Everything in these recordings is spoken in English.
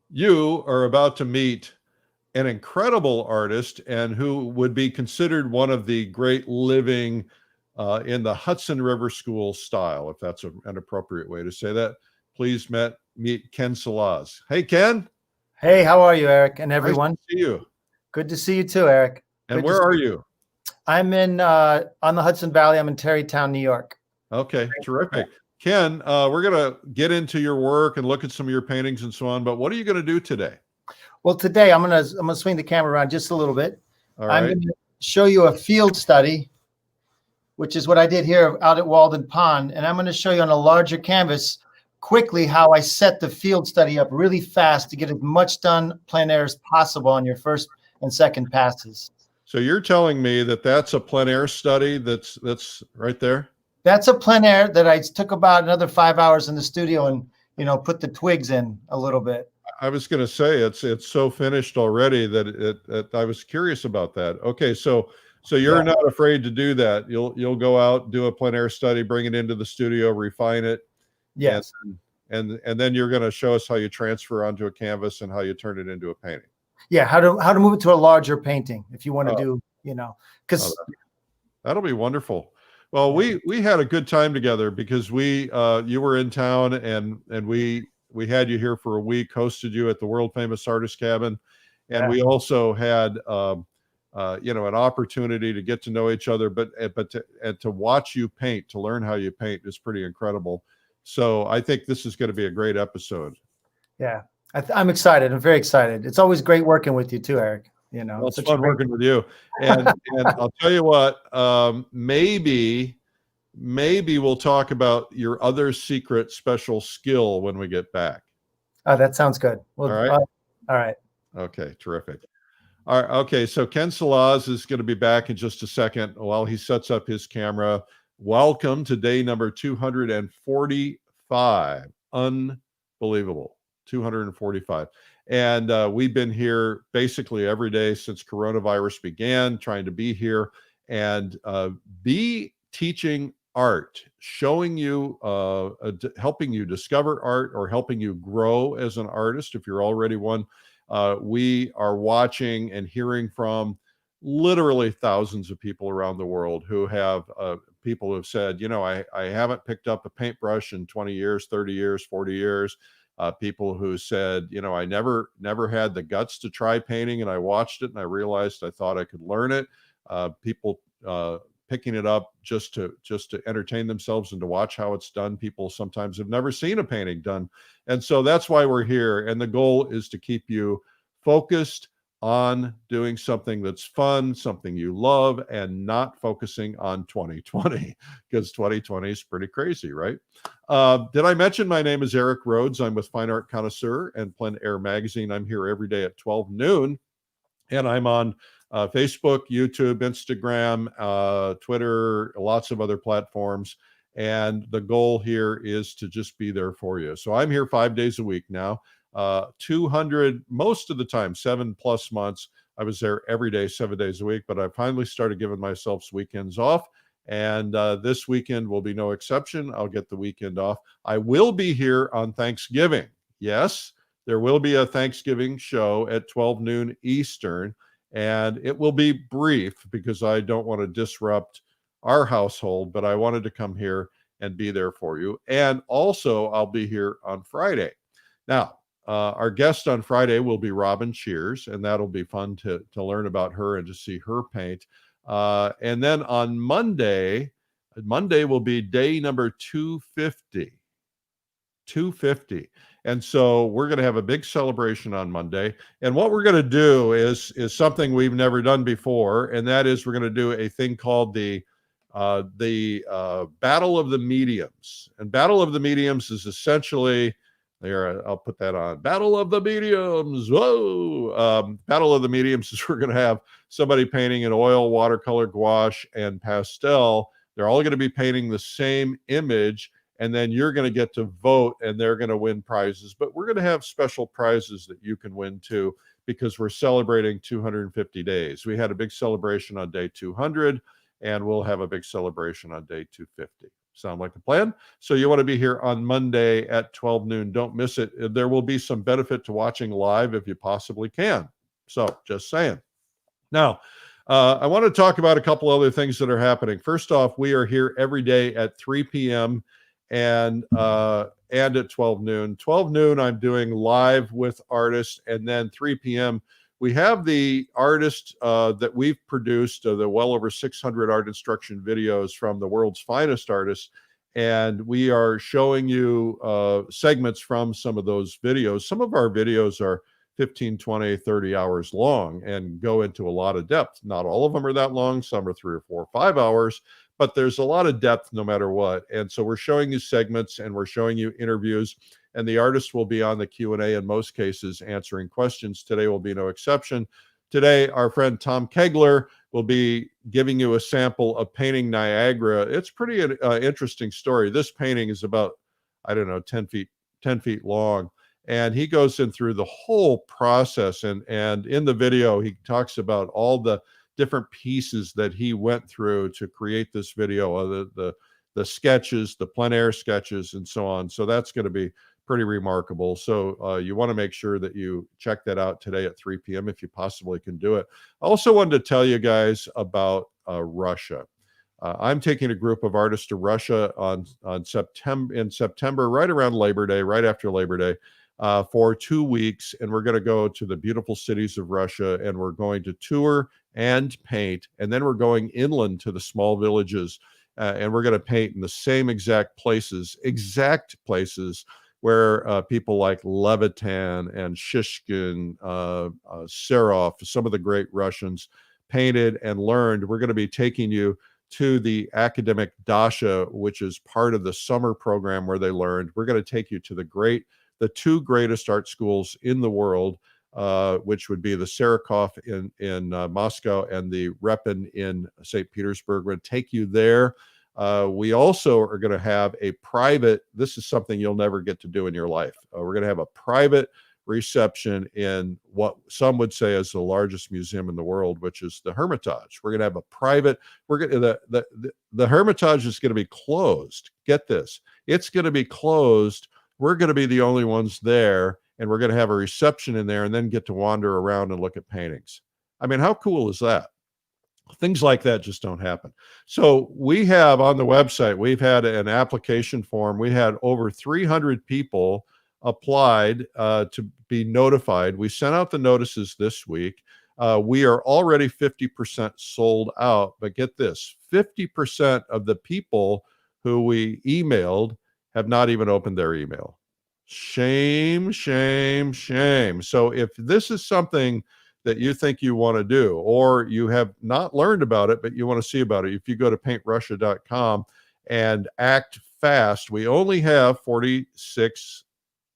You are about to meet an incredible artist and who would be considered one of the great living in the Hudson River School style, if that's an appropriate way to say that. Please meet Ken Salaz. Hey, Ken. Hey, how are you, Eric, and Nice to everyone? see you. Good to see you too, Eric. And Good to where see are you. you? I'm in on the Hudson Valley. I'm in Tarrytown, New York. Okay, terrific. Ken, we're going to get into your work and look at some of your paintings and so on, but what are you going to do today? Well, today I'm gonna swing the camera around just a little bit. All I'm right. going to show you a field study, which is what I did here out at Walden Pond, and I'm going to show you on a larger canvas quickly how I set the field study up really fast to get as much done plein air as possible on your first and second passes. So you're telling me that that's a plein air study that's right there? That's a plein air that I took about another 5 hours in the studio and put the twigs in a little bit. I was going to say it's so finished already that I was curious about that. Okay, so you're not afraid to do that. You'll go out, do a plein air study, bring it into the studio, refine it, and Yes. and then you're going to show us how you transfer onto a canvas and how you turn it into a painting. Yeah, how to move it to a larger painting if you want to do, because that'll be wonderful. Well, we had a good time together because you were in town and we had you here for a week, hosted you at the world famous artist cabin, and we also had an opportunity to get to know each other, but to watch you paint, to learn how you paint is pretty incredible. So I think this is going to be a great episode. Yeah, I'm excited. I'm very excited. It's always great working with you too, Eric. Well, it's fun working with you, and I'll tell you what, maybe we'll talk about your other secret special skill when we get back. Oh, that sounds good. Well, all right. All right. Okay, terrific. All right. Okay, so Ken Salaz is going to be back in just a second while he sets up his camera. Welcome to day number 245. Unbelievable. 245. And we've been here basically every day since coronavirus began, trying to be here and be teaching art, showing you, helping you discover art or helping you grow as an artist if you're already one. We are watching and hearing from literally thousands of people around the world who have people who have said, I haven't picked up a paintbrush in 20 years, 30 years, 40 years. People who said, I never had the guts to try painting, and I watched it and I realized I thought I could learn it. People picking it up just to entertain themselves and to watch how it's done. People sometimes have never seen a painting done. And so that's why we're here. And the goal is to keep you focused on doing something that's fun, something you love, and not focusing on 2020, because 2020 is pretty crazy, right? Did I mention my name is Eric Rhoads? I'm with Fine Art Connoisseur and Plein Air Magazine. I'm here every day at 12 noon, and I'm on Facebook, YouTube, Instagram, Twitter, lots of other platforms. And the goal here is to just be there for you. So I'm here 5 days a week now, 200, most of the time, 7+ months. I was there every day, 7 days a week, but I finally started giving myself weekends off. And this weekend will be no exception. I'll get the weekend off. I will be here on Thanksgiving. Yes, there will be a Thanksgiving show at 12 noon Eastern, and it will be brief because I don't want to disrupt our household, but I wanted to come here and be there for you. And also, I'll be here on Friday. Now, our guest on Friday will be Robin Cheers, and that'll be fun to learn about her and to see her paint. And then on Monday will be day number 250. 250. And so we're going to have a big celebration on Monday. And what we're going to do is something we've never done before, and that is we're going to do a thing called the Battle of the Mediums. And Battle of the Mediums is essentially, there, I'll put that on. Battle of the Mediums. Whoa! Battle of the Mediums is we're going to have somebody painting in oil, watercolor, gouache, and pastel. They're all going to be painting the same image, and then you're going to get to vote, and they're going to win prizes. But we're going to have special prizes that you can win too, because we're celebrating 250 days. We had a big celebration on day 200, and we'll have a big celebration on day 250. Sound like a plan? So you want to be here on Monday at 12 noon. Don't miss it. There will be some benefit to watching live if you possibly can. So just saying. Now, I want to talk about a couple other things that are happening. First off, we are here every day at 3 p.m. and at 12 noon. 12 noon, I'm doing live with artists, and then 3 p.m. we have the artists that we've produced, the well over 600 art instruction videos from the world's finest artists, and we are showing you segments from some of those videos. Some of our videos are 15, 20, 30 hours long and go into a lot of depth. Not all of them are that long. Some are 3 or 4 or 5 hours, but there's a lot of depth no matter what. And so we're showing you segments and we're showing you interviews, and the artists will be on the Q&A in most cases answering questions. Today will be no exception. Today, our friend Tom Kegler will be giving you a sample of painting Niagara. It's pretty interesting story. This painting is about, I don't know, 10 feet long. And he goes in through the whole process. And in the video, he talks about all the different pieces that he went through to create this video, the sketches, the plein air sketches, and so on. So that's going to be pretty remarkable. So you want to make sure that you check that out today at 3 p.m. if you possibly can do it. I also wanted to tell you guys about Russia. I'm taking a group of artists to Russia in September, right around Labor Day, right after Labor Day, for 2 weeks. And we're going to go to the beautiful cities of Russia, and we're going to tour and paint. And then we're going inland to the small villages, and we're going to paint in the same exact places where people like Levitan and Shishkin, Serov, some of the great Russians painted and learned. We're going to be taking you to the academic Dasha, which is part of the summer program where they learned. We're going to take you to the two greatest art schools in the world, which would be the Sarakov in Moscow and the Repin in St. Petersburg. We're going to take you there. We also are going to have a private, this is something you'll never get to do in your life. We're going to have a private reception in what some would say is the largest museum in the world, which is the Hermitage. We're going to have a private, the Hermitage is going to be closed. Get this, it's going to be closed. We're going to be the only ones there, and we're going to have a reception in there and then get to wander around and look at paintings. I mean, how cool is that? Things like that just don't happen. So we have on the website, we've had an application form. We had over 300 people applied to be notified. We sent out the notices this week. We are already 50% sold out, but get this, 50% of the people who we emailed have not even opened their email. Shame, shame, shame. So if this is something that you think you want to do, or you have not learned about it, but you want to see about it, if you go to paintrussia.com and act fast, we only have 46,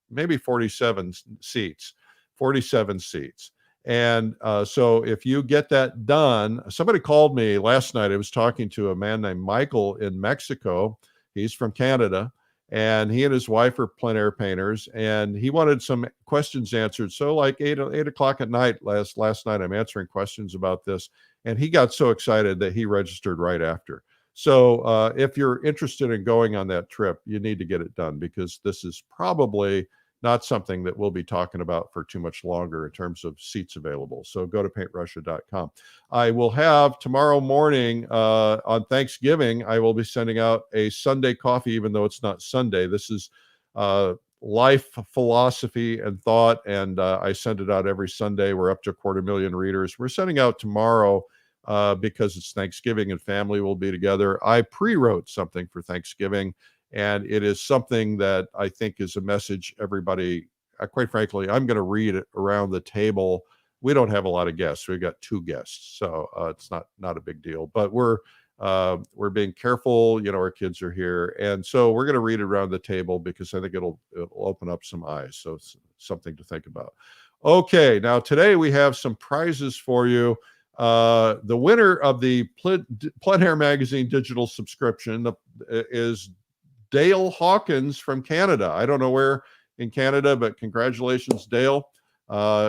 maybe 47 seats, 47 seats. And so if you get that done, somebody called me last night. I was talking to a man named Michael in Mexico. He's from Canada, and he and his wife are plein air painters, and he wanted some questions answered. So like 8 o'clock at night last night, I'm answering questions about this, and he got so excited that he registered right after. So if you're interested in going on that trip, you need to get it done, because this is probably not something that we'll be talking about for too much longer in terms of seats available. So go to paintrussia.com. I will have tomorrow morning on Thanksgiving, I will be sending out a Sunday coffee, even though it's not Sunday. This is life philosophy and thought, and I send it out every Sunday. We're up to 250,000 readers. We're sending out tomorrow because it's Thanksgiving and family will be together. I pre-wrote something for Thanksgiving, and it is something that I think is a message everybody, quite frankly, I'm going to read it around the table. We don't have a lot of guests. We've got 2 guests, so it's not a big deal. But we're being careful. You know, our kids are here, and so we're going to read it around the table because I think it'll open up some eyes. So it's something to think about. Okay, now today we have some prizes for you. The winner of the Plein Air Magazine digital subscription is Dale Hawkins from Canada. I don't know where in Canada, but congratulations, Dale.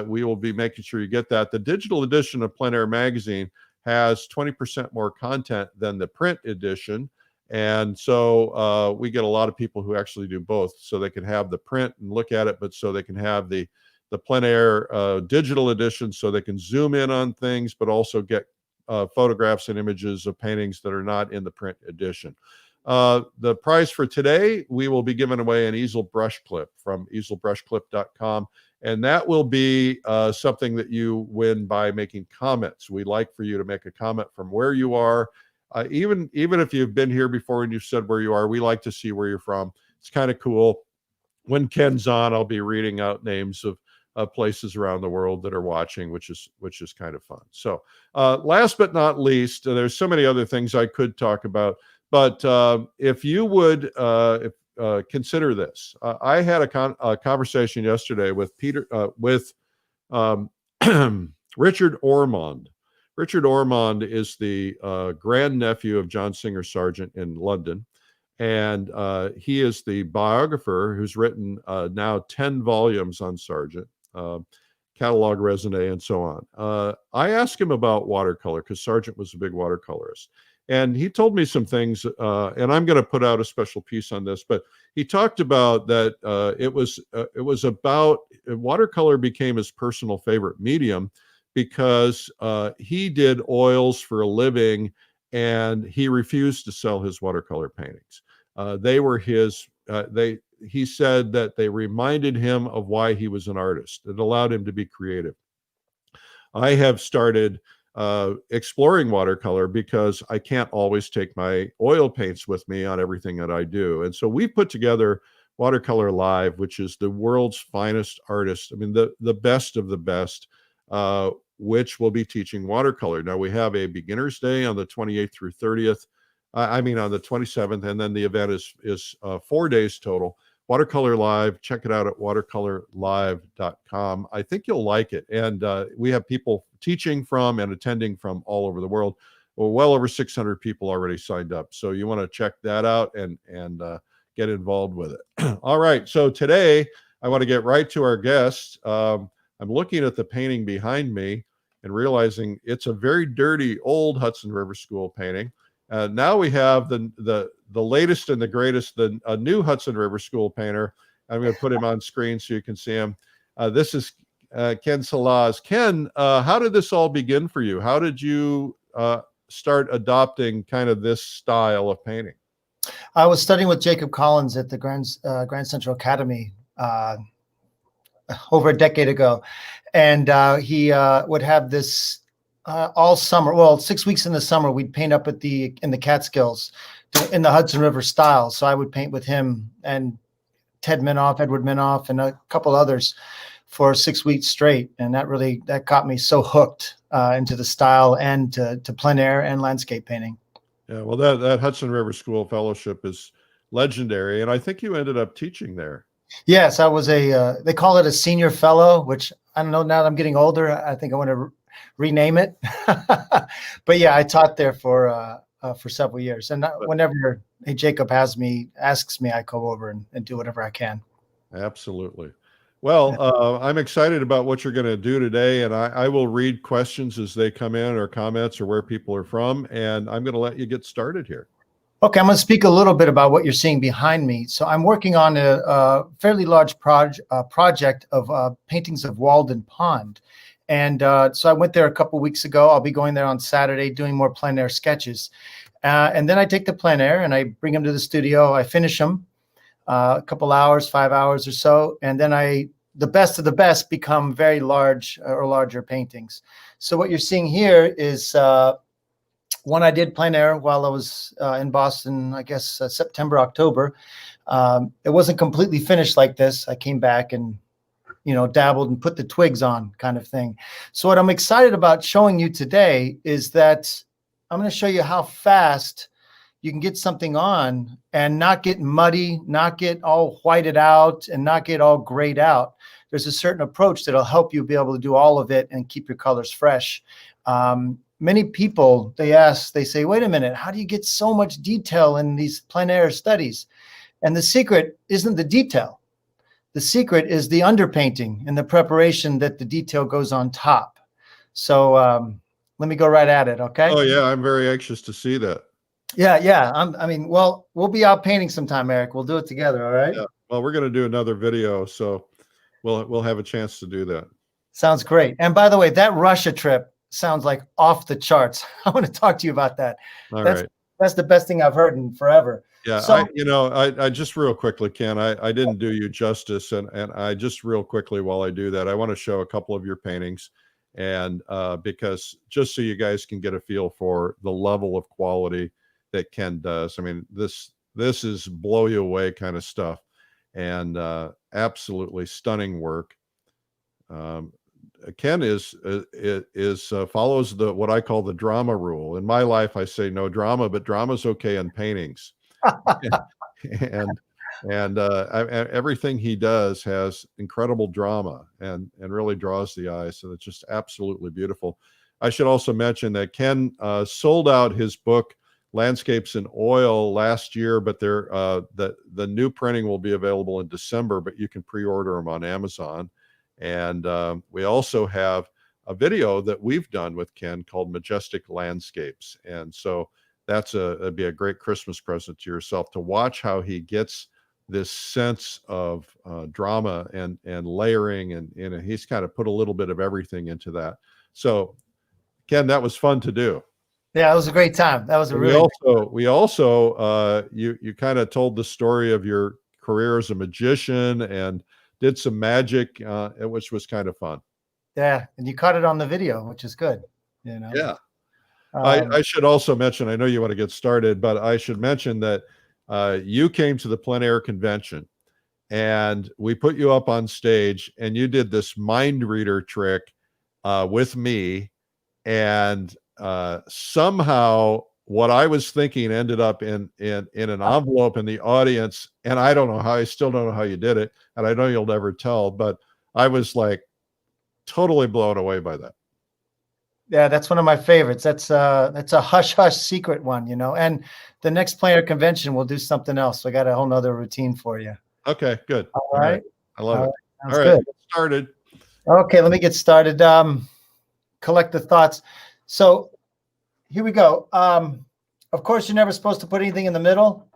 We will be making sure you get that. The digital edition of Plein Air Magazine has 20% more content than the print edition. And so we get a lot of people who actually do both, so they can have the print and look at it, but so they can have the plein air digital edition, so they can zoom in on things, but also get photographs and images of paintings that are not in the print edition. The prize for today, we will be giving away an easel brush clip from easelbrushclip.com. And that will be something that you win by making comments. We'd like for you to make a comment from where you are. Even if you've been here before and you've said where you are, we like to see where you're from. It's kind of cool. When Ken's on, I'll be reading out names of places around the world that are watching, which is kind of fun. So last but not least, there's so many other things I could talk about, but if you would consider this. I had a conversation yesterday with Richard Ormond. Richard Ormond is the grandnephew of John Singer Sargent in London. And he is the biographer who's written now 10 volumes on Sargent, catalog raisonné, and so on. I asked him about watercolor because Sargent was a big watercolorist. And he told me some things, and I'm going to put out a special piece on this, but he talked about that it was about watercolor became his personal favorite medium because he did oils for a living and he refused to sell his watercolor paintings. They were his, he said that they reminded him of why he was an artist. It allowed him to be creative. I have started exploring watercolor because I can't always take my oil paints with me on everything that I do. And so we put together Watercolor Live, which is the world's finest artists. I mean, the best of the best, which will be teaching watercolor. Now we have a beginner's day on the 28th through 30th. On the 27th, and then the event is 4 days total. Watercolor Live, check it out at watercolorlive.com. I think you'll like it. And we have people teaching from and attending from all over the world. Well over 600 people already signed up. So you want to check that out and get involved with it. All right. So today I want to get right to our guest. I'm looking at the painting behind me and realizing it's a very dirty old Hudson River School painting. Now we have the latest and the greatest, a new Hudson River School painter. I'm going to put him on screen so you can see him. This is Ken Salaz. Ken, how did this all begin for you? How did you start adopting kind of this style of painting? I was studying with Jacob Collins at the Grand Central Academy over a decade ago, and he would have this all summer. Well, 6 weeks in the summer, we'd paint up in the Catskills in the Hudson River style. So I would paint with him and Ted Minoff, Edward Minoff, and a couple others for 6 weeks straight. And that got me so hooked into the style and to plein air and landscape painting. Yeah, well, that Hudson River School Fellowship is legendary, and I think you ended up teaching there. Yes, I was they call it a senior fellow, which I don't know, now that I'm getting older, I think I want to rename it. But yeah, I taught there for several years. And whenever Jacob asks me, I go over and do whatever I can. Absolutely. Well, I'm excited about what you're going to do today, and I will read questions as they come in, or comments, or where people are from, and I'm going to let you get started here. Okay, I'm going to speak a little bit about what you're seeing behind me. So I'm working on a fairly large project of paintings of Walden Pond. And so I went there a couple of weeks ago. I'll be going there on Saturday doing more plein air sketches. And then I take the plein air and I bring them to the studio. I finish them a couple hours, 5 hours or so. And then the best of the best become very large or larger paintings. So what you're seeing here is one I did plein air while I was in Boston, I guess September, October. It wasn't completely finished like this. I came back and dabbled and put the twigs on, kind of thing. So what I'm excited about showing you today is that I'm going to show you how fast you can get something on and not get muddy, not get all whited out, and not get all grayed out. There's a certain approach that'll help you be able to do all of it and keep your colors fresh. Many people, they say, wait a minute, how do you get so much detail in these plein air studies? And the secret isn't the detail. The secret is the underpainting and the preparation that the detail goes on top. So let me go right at it, okay? Oh, yeah, I'm very anxious to see that. Yeah. I mean, well, we'll be out painting sometime, Eric. We'll do it together. All right. Yeah. Well, we're going to do another video, so we'll have a chance to do that. Sounds great. And by the way, that Russia trip sounds like off the charts. I want to talk to you about that. All That's right. that's the best thing I've heard in forever. Yeah, So I just real quickly, Ken, I didn't do you justice, and I just real quickly while I do that, I want to show a couple of your paintings, and because just so you guys can get a feel for the level of quality that Ken does. I mean, this is blow you away kind of stuff, and absolutely stunning work. Ken is follows the what I call the drama rule. In my life, I say no drama, but drama's okay in paintings. and everything he does has incredible drama and really draws the eye. So it's just absolutely beautiful. I should also mention that Ken sold out his book Landscapes in Oil last year, but the new printing will be available in December, but you can pre-order them on Amazon. And we also have a video that we've done with Ken called Majestic Landscapes. And so it'd be a great Christmas present to yourself to watch how he gets this sense of drama and layering, and he's kind of put a little bit of everything into that. So Ken, that was fun to do. yeah, it was a great time. That was a really we also you kind of told the story of your career as a magician and did some magic, which was kind of fun. yeah, and you caught it on the video, which is good. You know. Yeah. I should also mention, I know you want to get started, but I should mention that you came to the plein air convention and we put you up on stage and you did this mind reader trick with me. And somehow what I was thinking ended up in an envelope in the audience. And I don't know how, I still don't know how you did it. And I know you'll never tell, but I was like totally blown away by that. Yeah, that's one of my favorites. That's a hush hush secret one, you know. And the next plein air convention, we'll do something else. So I got a whole nother routine for you. Okay, good. All right. I love it. Sounds All right, good. get started. Okay, let me get started. Collect the thoughts. So here we go. Of course, you're never supposed to put anything in the middle,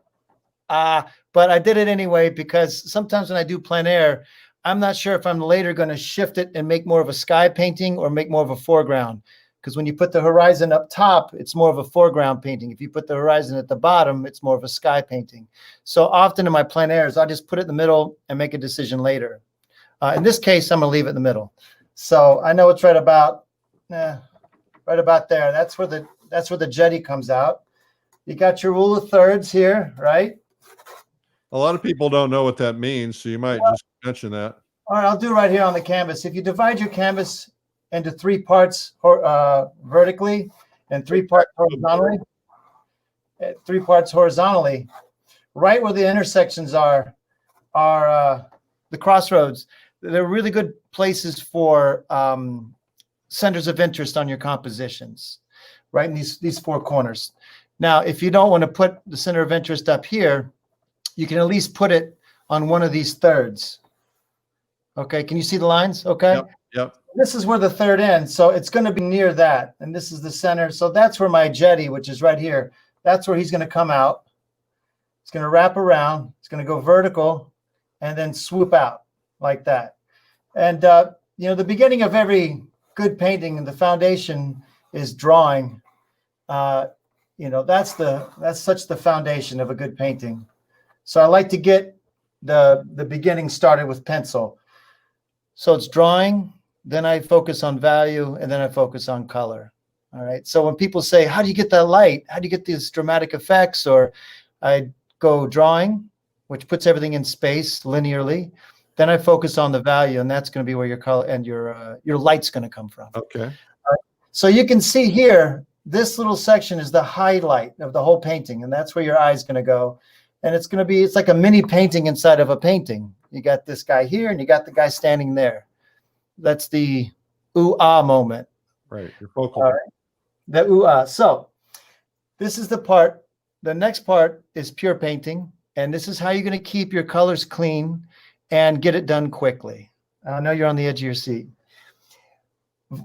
but I did it anyway because sometimes when I do plein air, I'm not sure if I'm later going to shift it and make more of a sky painting or make more of a foreground. Because when you put the horizon up top, it's more of a foreground painting. If you put the horizon at the bottom, it's more of a sky painting. So often in my plein airs, I just put it in the middle and make a decision later. In this case, I'm going to leave it in the middle. So I know it's right about there. That's where the jetty comes out. You got your rule of thirds here, right? A lot of people don't know what that means, so you might just mention that. All right, I'll do right here on the canvas. If you divide your canvas into 3 parts vertically and 3 parts horizontally, right where the intersections are the crossroads. They're really good places for centers of interest on your compositions, right in these 4 corners. Now, if you don't want to put the center of interest up here, you can at least put it on one of these thirds. Okay, can you see the lines? Okay. Yep. This is where the third ends, so it's going to be near that, and this is the center. So that's where my jetty, which is right here, that's where he's going to come out. It's going to wrap around. It's going to go vertical, and then swoop out like that. And you know, the beginning of every good painting and the foundation is drawing. You know, that's such the foundation of a good painting. So I like to get the beginning started with pencil. So it's drawing, then I focus on value, and then I focus on color. All right. So when people say, how do you get that light? How do you get these dramatic effects? Or I go drawing, which puts everything in space linearly. Then I focus on the value, and that's going to be where your color and your light's going to come from. Okay. So you can see here, this little section is the highlight of the whole painting, and that's where your eye is going to go. And it's going to be, it's like a mini painting inside of a painting. You got this guy here, and you got the guy standing there. That's the ooh-ah moment. Right, your focal. All right. The ooh-ah. So this is the part. The next part is pure painting, and this is how you're going to keep your colors clean and get it done quickly. I know you're on the edge of your seat.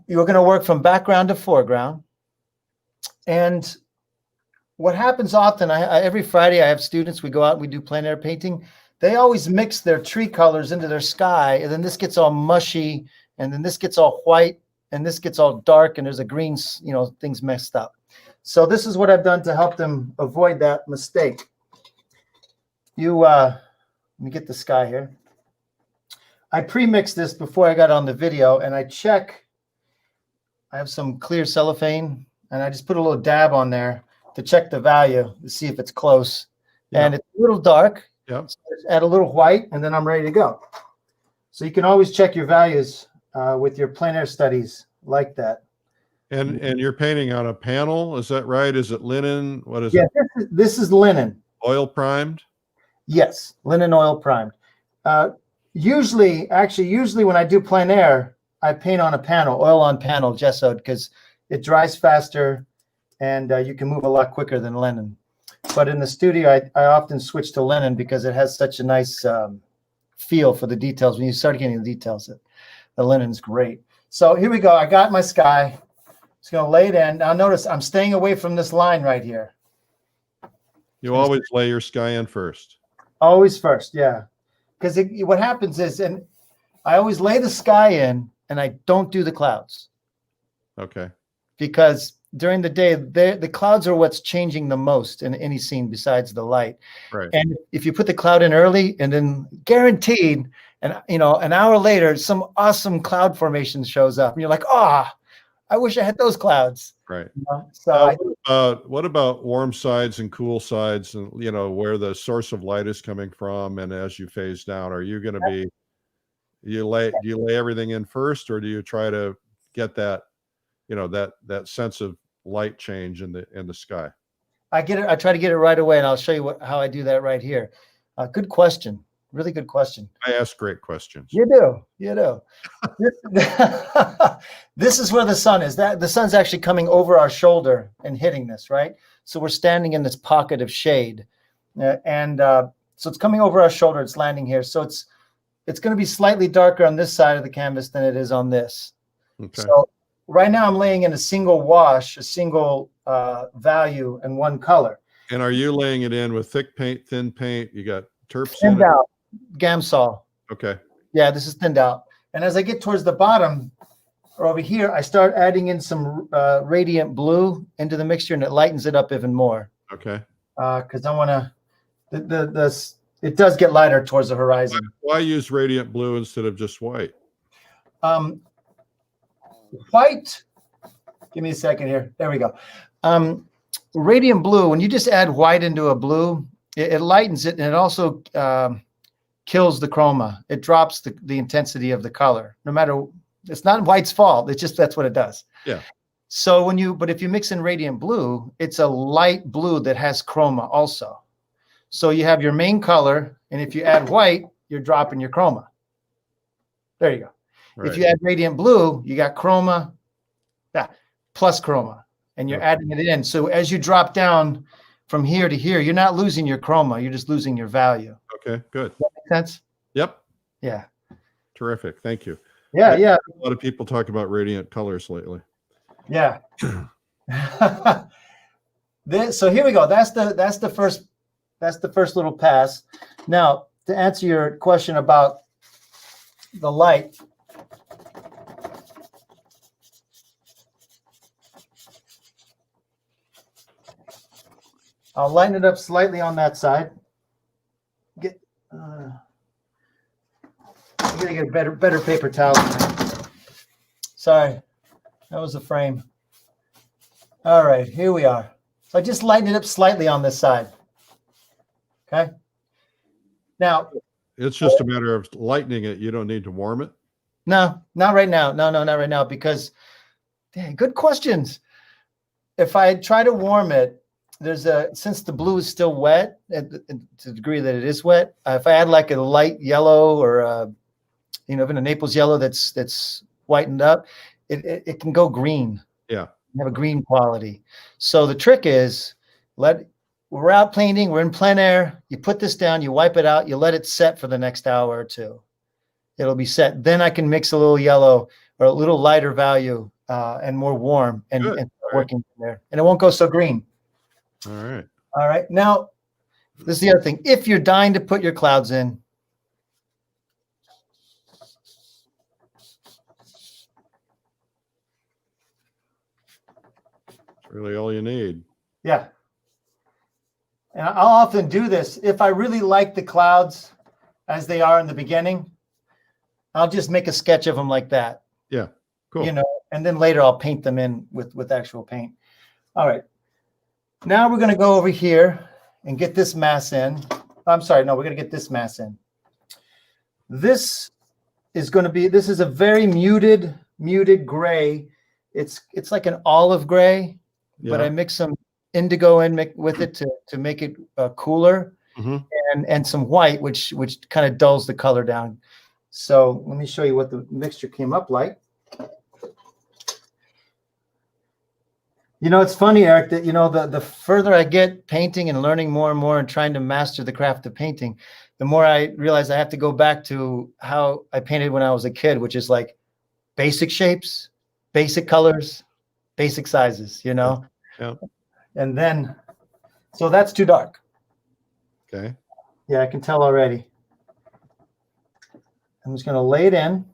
You're going to work from background to foreground. And what happens often, every Friday I have students, we go out and we do plein air painting. They always mix their tree colors into their sky, and then this gets all mushy, and then this gets all white, and this gets all dark, and there's a green, things messed up. So this is what I've done to help them avoid that mistake. Let me get the sky here. I pre-mixed this before I got on the video, and I have some clear cellophane, and I just put a little dab on there to check the value to see if it's close. Yeah. And it's a little dark. Yep. So add a little white, and then I'm ready to go. So you can always check your values with your plein air studies like that. And you're painting on a panel, is that right? Is it linen? What is it? Yeah, this is linen. Oil primed? Yes, linen oil primed. Usually when I do plein air, I paint on a panel, oil on panel, gessoed, because it dries faster and you can move a lot quicker than linen. But in the studio, I often switch to linen because it has such a nice feel for the details. When you start getting the details, the linen's great. So here we go. I got my sky. Just going to lay it in. Now notice I'm staying away from this line right here. You always lay your sky in first. Always first, yeah. Because what happens is, and I always lay the sky in, and I don't do the clouds. Okay. Because during the day, the clouds are what's changing the most in any scene besides the light. Right. And if you put the cloud in early, and then guaranteed, and an hour later, some awesome cloud formation shows up, and you're like, I wish I had those clouds. Right. So what about warm sides and cool sides, and where the source of light is coming from, and as you phase down, are you going to be? Do you lay everything in first, or do you try to get that, that sense of light change in the sky? I get it. I try to get it right away, and I'll show you how I do that right here. Good question. Really good question. I ask great questions. You do. This is where the sun is. The sun's actually coming over our shoulder and hitting this, right? So we're standing in this pocket of shade, so it's coming over our shoulder. It's landing here. So it's going to be slightly darker on this side of the canvas than it is on this. Okay. So right now I'm laying in a single wash, a single value, and one color. And are you laying it in with thick paint, thin paint? You got terps thinned out, Gamsol. Okay. Yeah, this is thinned out. And as I get towards the bottom, or over here, I start adding in some radiant blue into the mixture, and it lightens it up even more. Okay. Because I want to, it does get lighter towards the horizon. Why use radiant blue instead of just white? White, give me a second here. There we go. Radiant blue, when you just add white into a blue, it lightens it, and it also kills the chroma. It drops the intensity of the color. No matter, it's not white's fault. It's just that's what it does. Yeah. So but if you mix in radiant blue, it's a light blue that has chroma also. So you have your main color, and if you add white, you're dropping your chroma. There you go. Right. If you add radiant blue, you got chroma, plus chroma, and you're adding it in. So as you drop down from here to here, you're not losing your chroma. You're just losing your value. Okay, good. Does that make sense? Yep. Yeah. Terrific. Thank you. Yeah. A lot of people talk about radiant colors lately. Yeah. So here we go. That's the first little pass. Now, to answer your question about the light, I'll lighten it up slightly on that side. I'm gonna get a better paper towel. Sorry, that was the frame. All right, here we are. So I just lighten it up slightly on this side. Okay. Now it's just a matter of lightening it. You don't need to warm it. No, not right now. No, not right now, because good questions. If I try to warm it, since the blue is still wet, to the degree that it is wet, if I add like a light yellow or even a Naples yellow that's whitened up, it can go green. Yeah, have a green quality. So the trick is, we're out painting, we're in plein air. You put this down, you wipe it out, you let it set for the next hour or two. It'll be set. Then I can mix a little yellow or a little lighter value and more warm and working from there, and it won't go so green. All right. All right. Now, this is the other thing. If you're dying to put your clouds in, It's really all you need. yeah. And I'll often do this. If I really like the clouds as they are in the beginning, I'll just make a sketch of them like that. Yeah. Cool. You know, and then later I'll paint them in with actual paint. All right. Now we're going to go over here and get this mass in. I'm sorry. No, we're going to get this mass in. This is going to be, this is a very muted gray. It's like an olive gray, but I mix some indigo in with it to make it cooler, and some white, which kind of dulls the color down. So let me show you what the mixture came up like. You know, it's funny, Eric, that, you know, the further I get painting and learning more and more and trying to master the craft of painting, the more I realize I have to go back to how I painted when I was a kid, which is like basic shapes, basic colors, basic sizes, you know? Yeah. And then, so that's too dark. Okay. Yeah, I can tell already. I'm just going to lay it in.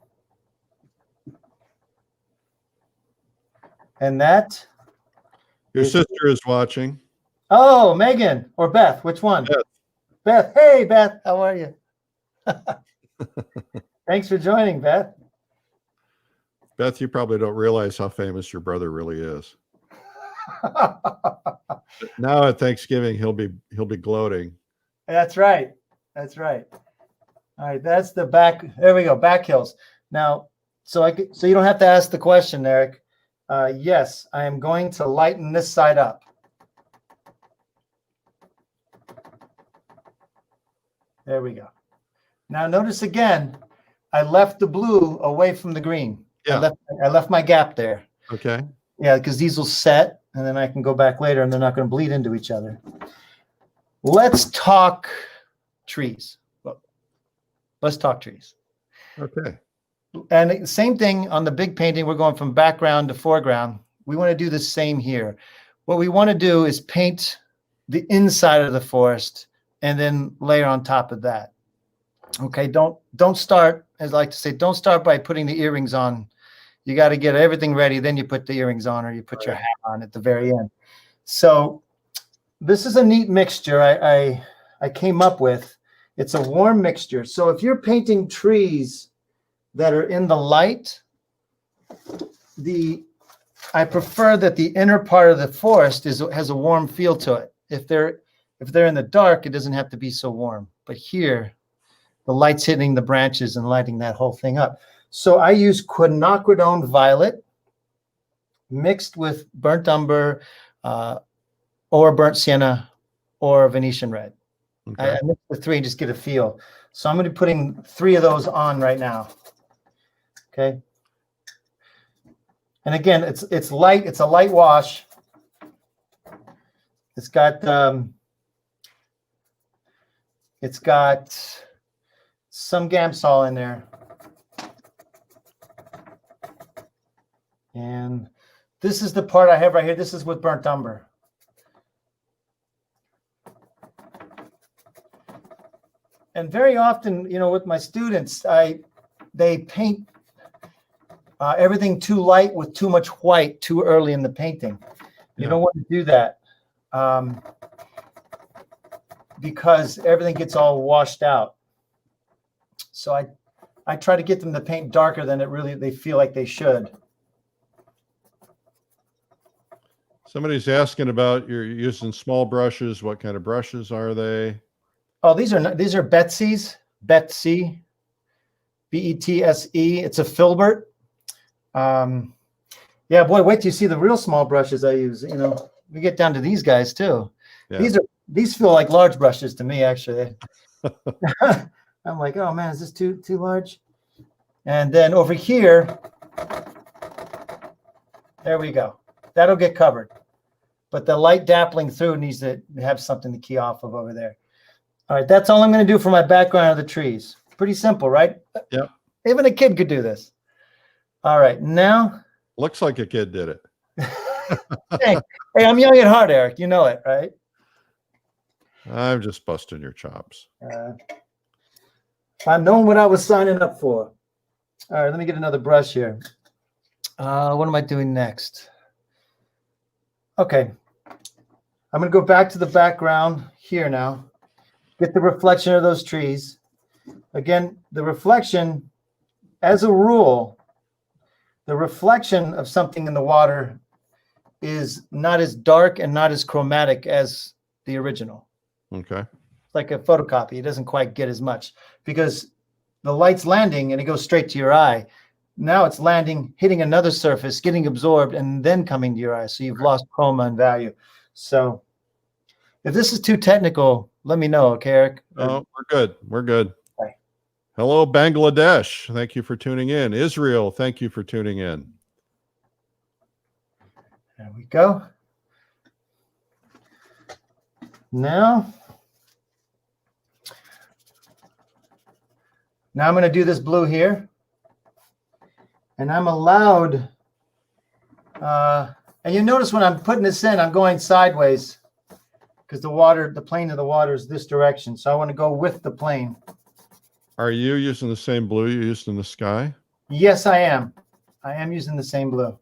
And that. Your sister is watching. Oh, Megan or Beth, which one? Beth. Beth. Hey, Beth, how are you? Thanks for joining, Beth. Beth, you probably don't realize how famous your brother really is. Now at Thanksgiving, he'll be gloating. That's right. That's right. All right, that's the back. There we go. Back hills. Now, so you don't have to ask the question, Eric. Yes, I am going to lighten this side up. There we go. Now notice again, I left the blue away from the green. Yeah. I left my gap there. Okay. Yeah, because these will set, and then I can go back later, and they're not going to bleed into each other. Let's talk trees. Let's talk trees. Okay. And same thing on the big painting. We're going from background to foreground. We want to do the same here. What we want to do is paint the inside of the forest and then layer on top of that. Okay, don't start, as I like to say, don't start by putting the earrings on. You got to get everything ready, then you put the earrings on, or you put your hat on at the very end. So this is a neat mixture I came up with. It's a warm mixture. So if you're painting trees that are in the light, I prefer that the inner part of the forest has a warm feel to it. If they're in the dark, it doesn't have to be so warm. But here, the light's hitting the branches and lighting that whole thing up. So I use quinacridone violet mixed with burnt umber, or burnt sienna, or Venetian red. Okay. I mix the three and just get a feel. So I'm going to be putting 3 of those on right now. Okay. And again, it's light. It's a light wash. It's got some Gamsol in there. And this is the part I have right here. This is with burnt umber. And very often, you know, with my students, they paint everything too light with too much white too early in the painting. You don't want to do that because everything gets all washed out. So I try to get them to paint darker than they feel like they should. Somebody's asking about you're using small brushes. What kind of brushes are they? Oh, these are Betsy's. Betsy, B-E-T-S-E. It's a filbert. Yeah, boy, wait till you see the real small brushes I use. You know, we get down to these guys too. Yeah. These feel like large brushes to me, actually. I'm like, oh man, is this too large? And then over here, there we go. That'll get covered. But the light dappling through needs to have something to key off of over there. All right, that's all I'm going to do for my background of the trees. Pretty simple, right? Yep. Even a kid could do this. All right, now. Looks like a kid did it. Hey, I'm young at heart, Eric. You know it, right? I'm just busting your chops. If I'd known what I was signing up for. All right, let me get another brush here. What am I doing next? Okay. I'm going to go back to the background here now. Get the reflection of those trees. Again, the reflection, as a rule, the reflection of something in the water is not as dark and not as chromatic as the original. Okay. It's like a photocopy. It doesn't quite get as much because the light's landing and it goes straight to your eye. Now it's landing, hitting another surface, getting absorbed, and then coming to your eye. So you've lost chroma and value. So if this is too technical, let me know, okay, Eric? Oh, we're good. We're good. Okay. Hello, Bangladesh. Thank you for tuning in. Israel, thank you for tuning in. There we go. Now I'm going to do this blue here. And I'm allowed, and you notice when I'm putting this in, I'm going sideways because the plane of the water is this direction. So I want to go with the plane. Are you using the same blue you used in the sky? Yes, I am. I am using the same blue.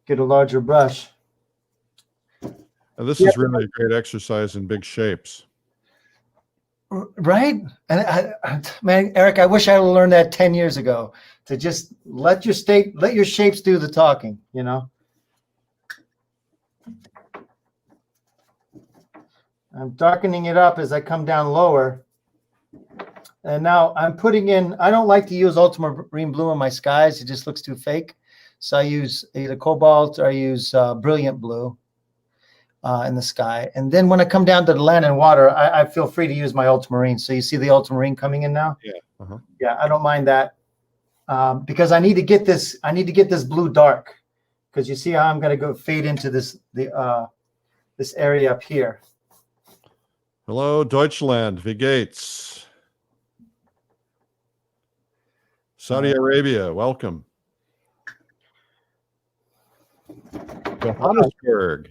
Get a larger brush. And this is really a great exercise in big shapes. Right? And man, Eric, I wish I had learned that 10 years ago to just let your shapes do the talking, you know? I'm darkening it up as I come down lower. And now I'm putting in, I don't like to use ultramarine blue in my skies. It just looks too fake. So I use either cobalt or I use brilliant blue in the sky. And then when I come down to the land and water, I feel free to use my ultramarine. So you see the ultramarine coming in now? Yeah. Uh-huh. Yeah, I don't mind that because I need to get this blue dark because you see how I'm going to go fade into this area up here. Hello, Deutschland, wie geht's? Saudi Arabia, welcome. Johannesburg.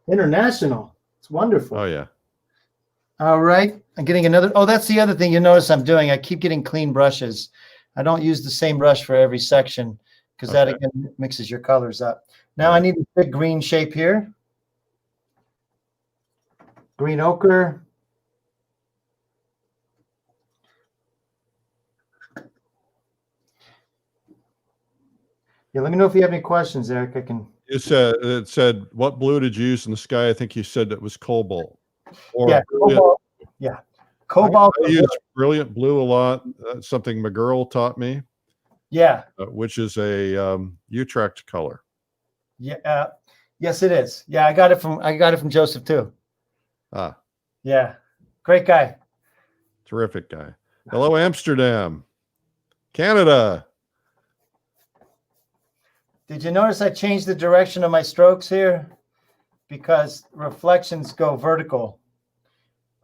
International. It's wonderful. Oh, yeah. All right. I'm getting another. Oh, that's the other thing you notice I'm doing. I keep getting clean brushes. I don't use the same brush for every section because that again mixes your colors up. Now I need a big green shape here. Green ochre. Yeah, let me know if you have any questions, Eric. I can. You said it said what blue did you use in the sky? I think you said it was cobalt. Or Yeah, cobalt. Yeah, cobalt. I use brilliant blue a lot. That's something McGurl taught me. Yeah, which is a Utrecht color. Yeah. Yes, it is. Yeah, I got it from Joseph too. Ah. Yeah. Great guy. Terrific guy. Hello, Amsterdam, Canada. Did you notice I changed the direction of my strokes here? Because reflections go vertical.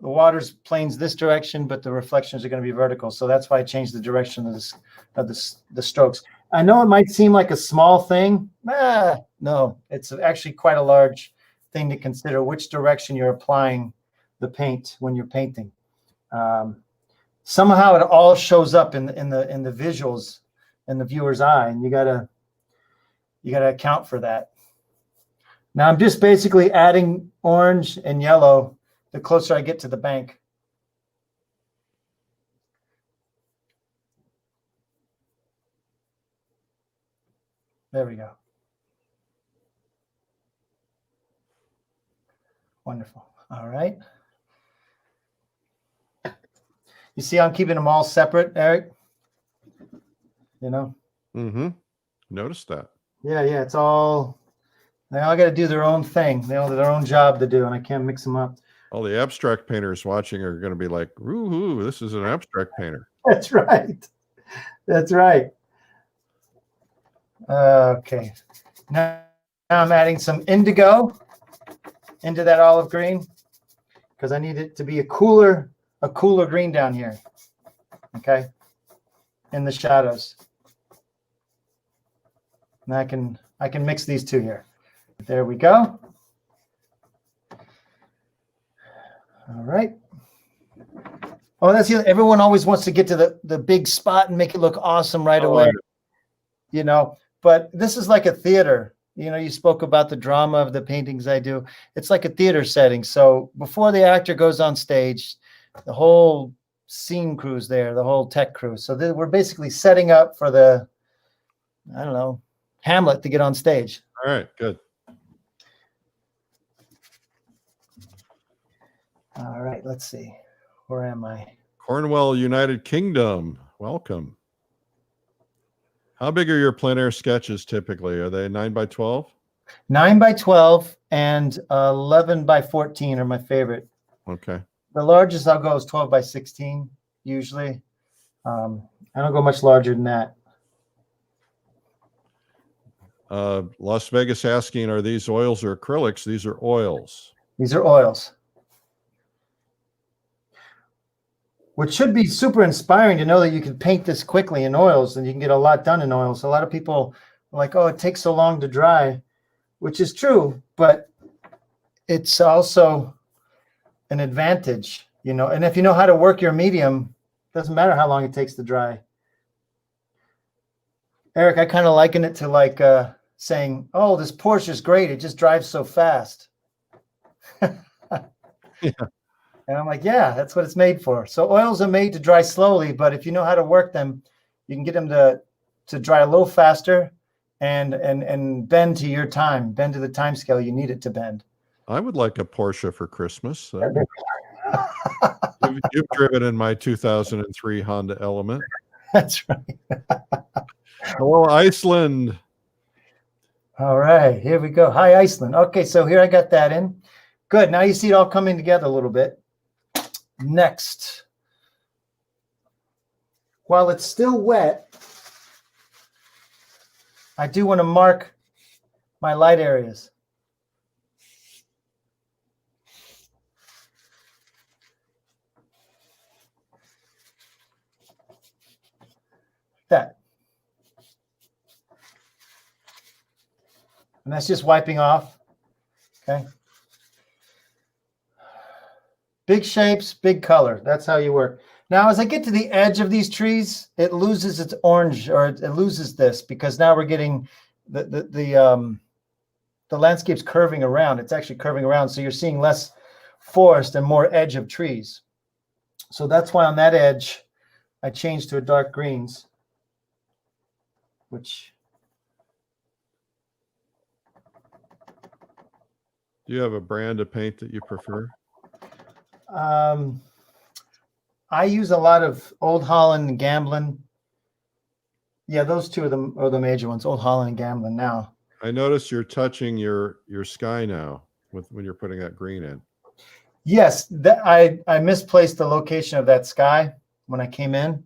The water's planes this direction, but the reflections are going to be vertical. So that's why I changed the direction of the strokes. I know it might seem like a small thing. No, it's actually quite a large thing to consider which direction you're applying the paint when you're painting. Somehow it all shows up in the visuals in the viewer's eye, and you gotta account for that. Now I'm just basically adding orange and yellow the closer I get to the bank. There we go. Wonderful. All right. You see I'm keeping them all separate, Eric? You know? Mm-hmm. Noticed that. Yeah, it's all, they all got to do their own thing. They all have their own job to do, and I can't mix them up. All the abstract painters watching are going to be like, "Ooh, this is an abstract painter." That's right. That's right. Okay. Now I'm adding some indigo into that olive green because I need it to be a cooler green down here. Okay. In the shadows. And I can mix these two here. There we go. All right. Oh, that's the other, everyone always wants to get to the big spot and make it look awesome right away. You know, but this is like a theater. You know, you spoke about the drama of the paintings I do. It's like a theater setting. So before the actor goes on stage, the whole scene crew's there, the whole tech crew. So we're basically setting up for the, I don't know, Hamlet to get on stage. All right, good. All right, let's see. Where am I? Cornwall, United Kingdom. Welcome. How big are your plein air sketches typically? Are they 9 by 12? 9 by 12 and 11 by 14 are my favorite. Okay. The largest I'll go is 12 by 16 usually. I don't go much larger than that. Las Vegas asking, are these oils or acrylics? These are oils. These are oils. Which should be super inspiring to know that you can paint this quickly in oils and you can get a lot done in oils. A lot of people are like, oh, it takes so long to dry, which is true, but it's also an advantage, you know. And if you know how to work your medium, it doesn't matter how long it takes to dry. Eric, I kind of liken it to like saying, oh, this Porsche is great. It just drives so fast. Yeah. And I'm like, yeah, that's what it's made for. So oils are made to dry slowly, but if you know how to work them, you can get them to dry a little faster and bend to your time, bend to the time scale you need it to bend. I would like a Porsche for Christmas. You've driven in my 2003 Honda Element. That's right. Hello, Iceland. All right, here we go. Hi, Iceland. Okay, so here I got that in. Good. Now you see it all coming together a little bit. Next, while it's still wet, I do want to mark my light areas. That. And that's just wiping off. Okay. Big shapes, big color. That's how you work. Now, as I get to the edge of these trees, it loses its orange, or it loses this, because now we're getting the landscape's curving around. It's actually curving around, so you're seeing less forest and more edge of trees. So that's why on that edge, I changed to a dark greens, which. Do you have a brand of paint that you prefer? I use a lot of Old Holland and Gamblin. Yeah, those two of them are the major ones, Old Holland and Gamblin now. I notice you're touching your sky now when you're putting that green in. Yes, I misplaced the location of that sky when I came in.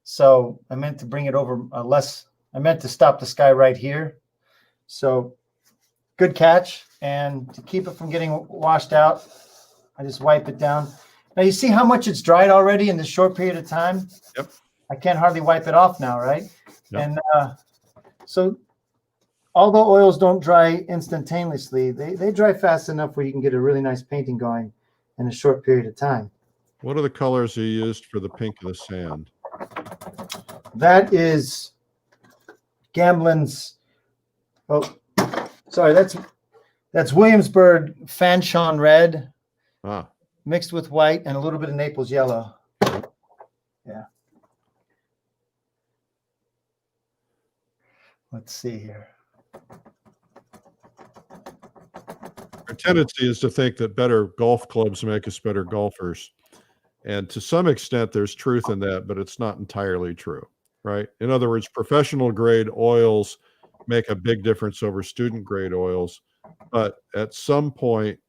So I meant to bring it over I meant to stop the sky right here. So good catch. And to keep it from getting washed out, I just wipe it down. Now you see how much it's dried already in this short period of time? Yep. I can't hardly wipe it off now, right? Yep. And so although oils don't dry instantaneously, they dry fast enough where you can get a really nice painting going in a short period of time. What are the colors you used for the pink of the sand? That is Gamblin's, oh, sorry, that's Williamsburg Fanchon Red. Mixed with white and a little bit of Naples yellow. Yeah. Let's see here. Our tendency is to think that better golf clubs make us better golfers. And to some extent, there's truth in that, but it's not entirely true, right? In other words, professional grade oils make a big difference over student grade oils. But at some point,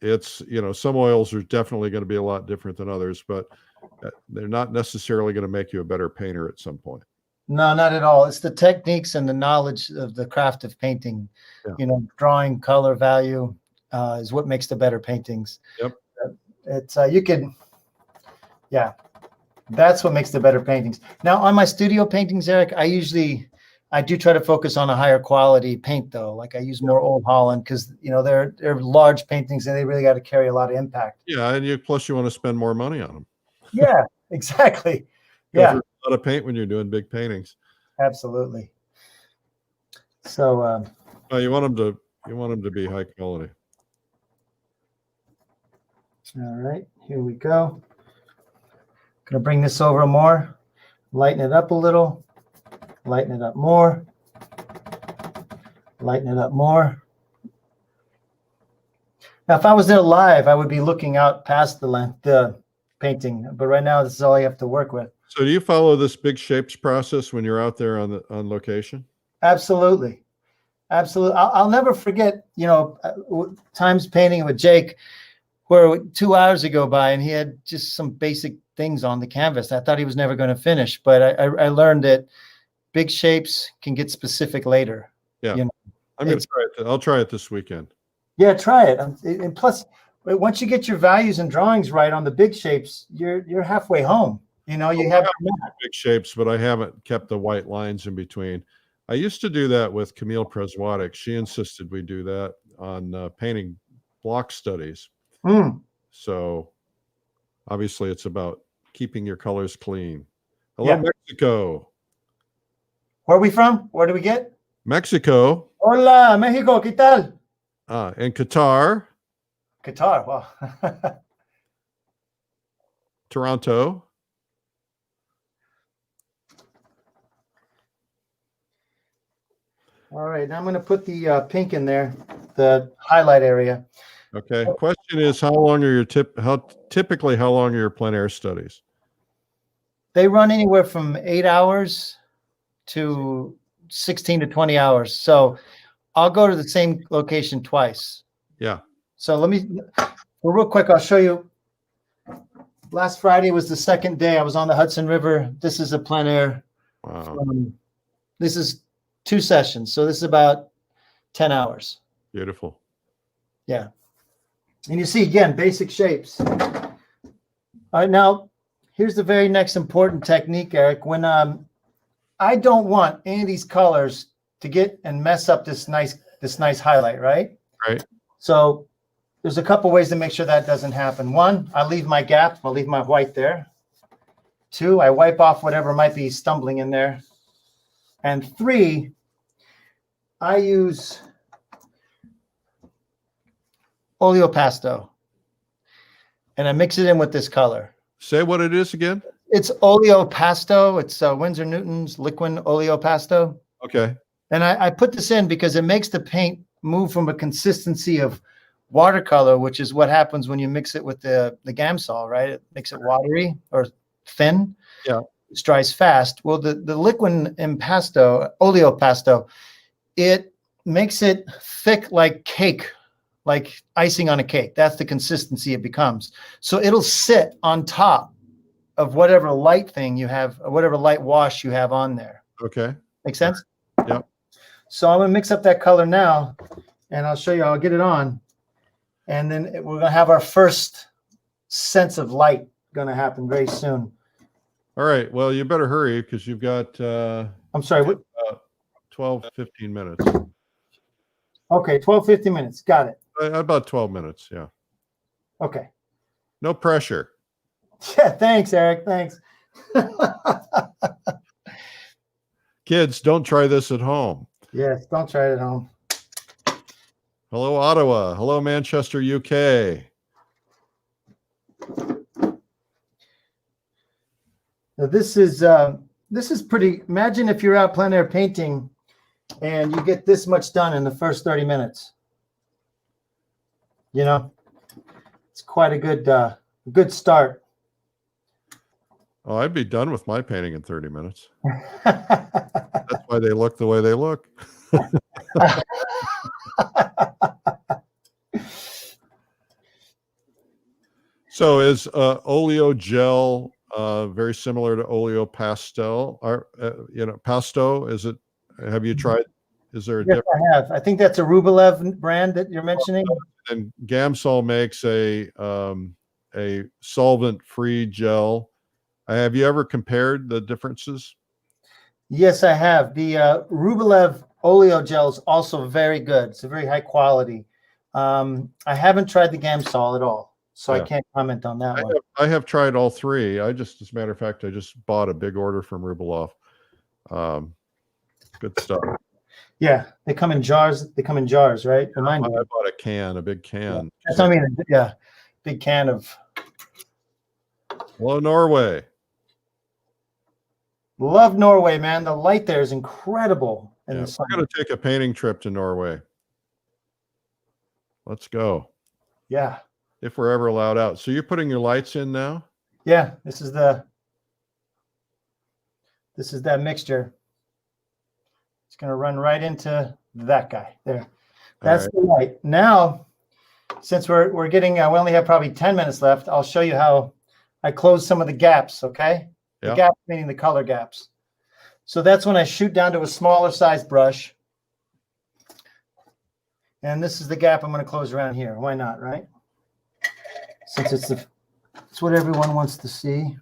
it's, you know, some oils are definitely going to be a lot different than others, but they're not necessarily going to make you a better painter at some point. No, not at all. It's the techniques and the knowledge of the craft of painting. Yeah. You know, drawing, color, value is what makes the better paintings. Yep. It's yeah, that's what makes the better paintings. Now on my studio paintings, Eric, I usually I do try to focus on a higher quality paint though. Like I use more Old Holland because they're large paintings and they really got to carry a lot of impact. Yeah, and plus you want to spend more money on them. Yeah, exactly. Go Yeah, through a lot of paint when you're doing big paintings. absolutely. So you want them to be high quality. all right, here we go. Gonna bring this over more, lighten it up a little, lighten it up more, lighten it up more. Now, if I was there live, I would be looking out past the painting, but right now this is all I have to work with. So do you follow this big shapes process when you're out there on location? Absolutely. Absolutely. I'll never forget, times painting with Jake where 2 hours ago by and he had just some basic things on the canvas. I thought he was never going to finish, but I learned that big shapes can get specific later. Yeah. I'm going to try it. I'll try it this weekend. Yeah, try it. And plus, once you get your values and drawings right on the big shapes, you're halfway home. You have big shapes, but I haven't kept the white lines in between. I used to do that with Camille Preswatic. She insisted we do that on painting block studies. So obviously it's about keeping your colors clean. Hello, Mexico. Where are we from? Where do we get? Mexico. Hola, Mexico. ¿Qué tal? And Qatar. Qatar. Wow. Toronto. All right, now I'm going to put the pink in there, the highlight area. Okay. Question is, how long are typically how long are your plein air studies? They run anywhere from 8 hours to 16 to 20 hours. So I'll go to the same location twice. Yeah. So real quick, I'll show you. Last Friday was the second day. I was on the Hudson River. This is a plein air. Wow. This is 2 sessions. So this is about 10 hours. Beautiful. Yeah. And you see, again, basic shapes. All right, now, here's the very next important technique, Eric. When I don't want any of these colors to get and mess up this nice highlight, right? Right. So there's a couple ways to make sure that doesn't happen. 1, I leave my gap. I'll leave my white there. 2, I wipe off whatever might be stumbling in there. And 3, I use oleopasto, and I mix it in with this color. Say what it is again. It's oleopasto. It's Winsor Newton's liquid oleopasto. Okay. And I put this in because it makes the paint move from a consistency of watercolor, which is what happens when you mix it with the Gamsol, right? It makes it watery or thin. Yeah. It dries fast. Well, the liquid impasto, oleopasto, it makes it thick like cake, like icing on a cake. That's the consistency it becomes. So it'll sit on top of whatever light thing you have, or whatever light wash you have on there. Okay. Make sense? Yep. So I'm going to mix up that color now, and I'll show you. I'll get it on, and then we're going to have our first sense of light going to happen very soon. All right. Well, you better hurry because you've got I'm sorry, what? 12, 15 minutes. Okay, 12, 15 minutes. Got it. About 12 minutes. Yeah. Okay. No pressure. Yeah, thanks, Eric. Thanks. Kids, don't try this at home. Yes, don't try it at home. Hello, Ottawa. Hello, Manchester, UK. Now this is pretty. Imagine if you're out plein air painting and you get this much done in the first 30 minutes. It's quite a good start. Oh, I'd be done with my painting in 30 minutes. That's why they look the way they look. So is oleo gel very similar to oleo pastel? Or pasto? Is it? Have you tried? Is there a Yes, difference? I have. I think that's a Rublev brand that you're mentioning. And Gamsol makes a solvent-free gel. Have you ever compared the differences? Yes, I have. The Rublev Oleo gel is also very good. It's a very high quality. I haven't tried the Gamsol at all, so I Yeah. can't comment on that one. I have tried all three. As a matter of fact, I just bought a big order from Rublev. Good stuff. Yeah, they come in jars. They come in jars, right? I bought a big can. Yeah. That's what I mean. Yeah, big can of. Hello, Norway. Love Norway, man. The light there is incredible. In the sun. We're going to take a painting trip to Norway. Let's go. Yeah. If we're ever allowed out. So you're putting your lights in now? Yeah, this is that mixture. It's going to run right into that guy there. That's the light. Now, since we're getting, we only have probably 10 minutes left. I'll show you how I close some of the gaps. Okay. The gaps meaning the color gaps. So that's when I shoot down to a smaller size brush. And this is the gap I'm going to close around here. Why not, right? Since it's what everyone wants to see.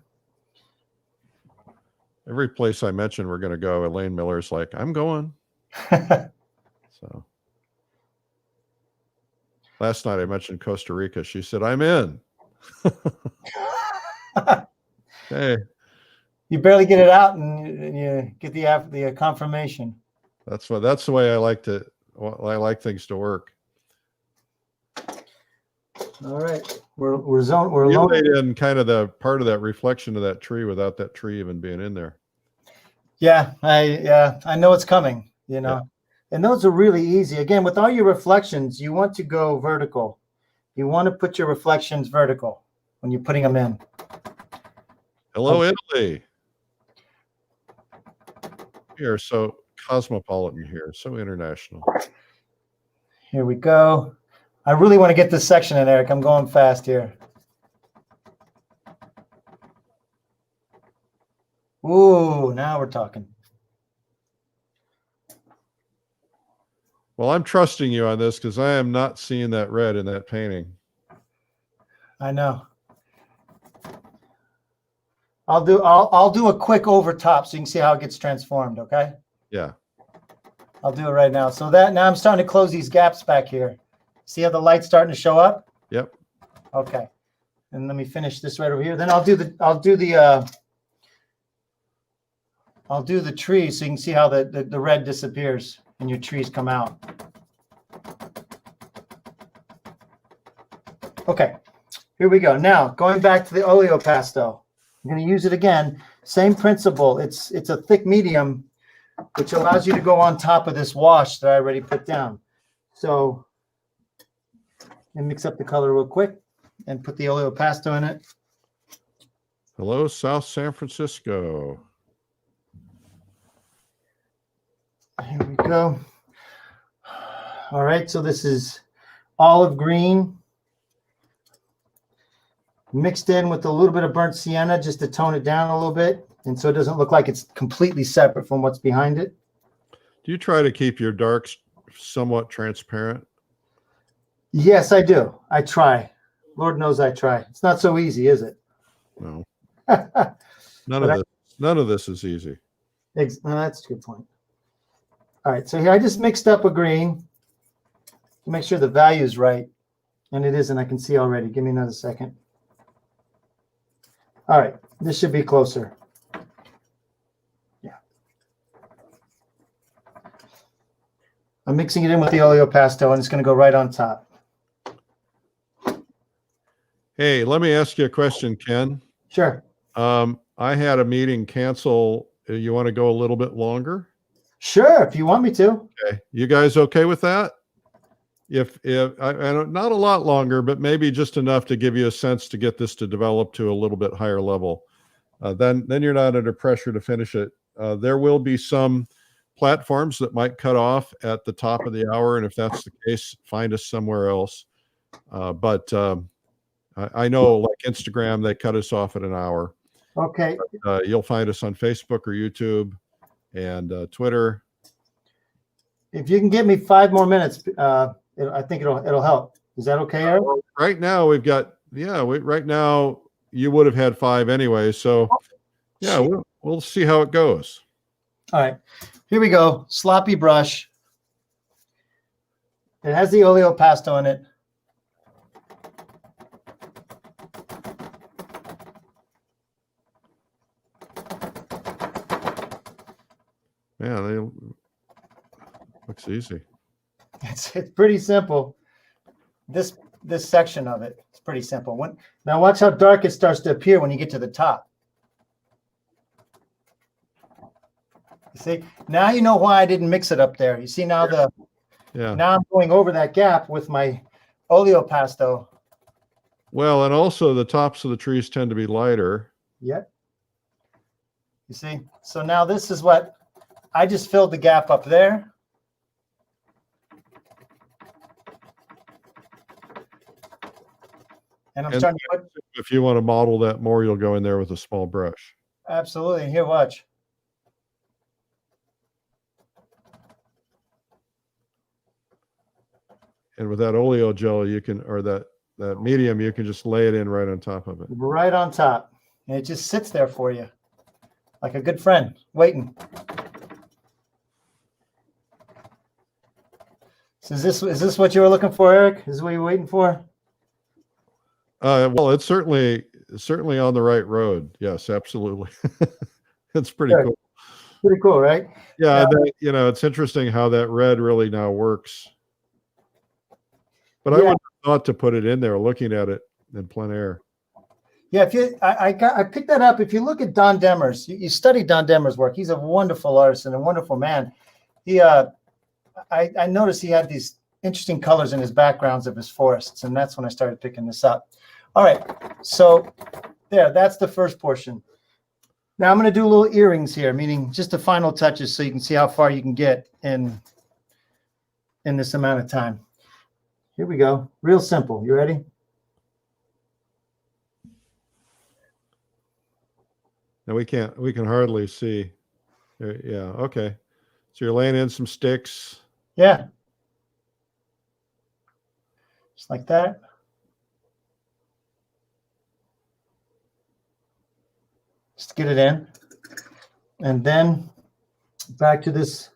Every place I mention we're going to go, Elaine Miller's like, I'm going. So last night I mentioned Costa Rica. She said, I'm in. Hey. You barely get it out and you get the confirmation. That's the way I like things to work. All right, we're you laid in kind of the part of that reflection of that tree without that tree even being in there. Yeah, I know it's coming. You know, and those are really easy. Again, with all your reflections, you want to go vertical. You want to put your reflections vertical when you're putting them in. Hello, Italy. We are so cosmopolitan here, so international. Here we go. I really want to get this section in, Eric. I'm going fast here. Ooh, now we're talking. Well, I'm trusting you on this because I am not seeing that red in that painting. I know. I'll do a quick over top so you can see how it gets transformed, okay? Yeah. I'll do it right now. So now I'm starting to close these gaps back here. See how the light's starting to show up? Yep. Okay. And let me finish this right over here. Then I'll do the tree so you can see how the red disappears and your trees come out. Okay. Here we go. Now, going back to the oleo pastel. I'm going to use it again. Same principle. It's a thick medium, which allows you to go on top of this wash that I already put down. So, and mix up the color real quick and put the oleo pastel in it. Hello, South San Francisco. Here we go. All right, so this is olive green mixed in with a little bit of burnt sienna just to tone it down a little bit, and so it doesn't look like it's completely separate from what's behind it. Do you try to keep your darks somewhat transparent? Yes, I do. I try. Lord knows I try. It's not so easy, is it? No. None of this is easy. No, that's a good point. All right, so here I just mixed up a green to make sure the value is right, and it isn't. I can see already. Give me another second. All right, this should be closer. Yeah. I'm mixing it in with the oleo pastel, and it's going to go right on top. Hey, let me ask you a question, Ken. Sure. I had a meeting cancel. You want to go a little bit longer? Sure, if you want me to. Okay. You guys okay with that? If I don't, not a lot longer, but maybe just enough to give you a sense to get this to develop to a little bit higher level. Then you're not under pressure to finish it. There will be some platforms that might cut off at the top of the hour, and if that's the case, find us somewhere else. But I know, like Instagram, they cut us off at an hour. Okay. But, you'll find us on Facebook or YouTube and Twitter. If you can give me 5 more minutes, I think it'll help. Is that okay, Eric? Right now we've got right now you would have had 5 anyway, so yeah, we'll see how it goes. All right, here we go. Sloppy brush. It has the oleopasto in it. Yeah, they looks easy. It's pretty simple. This section of it, it's pretty simple. Now watch how dark it starts to appear when you get to the top. You see, now you know why I didn't mix it up there. You see now now I'm going over that gap with my oleopasto. Well, and also the tops of the trees tend to be lighter. Yep. You see, so now this is what I just filled the gap up there. And I'm starting to put, if you want to model that more, you'll go in there with a small brush. absolutely. Here, watch. And with that oleo gel, you can, or that medium, you can just lay it in right on top of it. Right on top. And it just sits there for you like a good friend waiting. So is this what you were looking for, Eric? Is this what you're waiting for? Well, it's certainly on the right road. Yes, absolutely. It's pretty Good. cool. Pretty cool, right? Yeah, you know, it's interesting how that red really now works. But I wouldn't have thought to put it in there looking at it in plein air. Yeah, I picked that up. If you look at Don Demers, you study Don Demers' work. He's a wonderful artist and a wonderful man. He I noticed he had these interesting colors in his backgrounds of his forests, and that's when I started picking this up. All right, so that's the first portion. Now I'm going to do little earrings here, meaning just the final touches so you can see how far you can get in this amount of time. Here we go. Real simple. You ready? Now we can hardly see. Yeah, okay. So you're laying in some sticks. Yeah. Just like that. Just get it in. And then back to this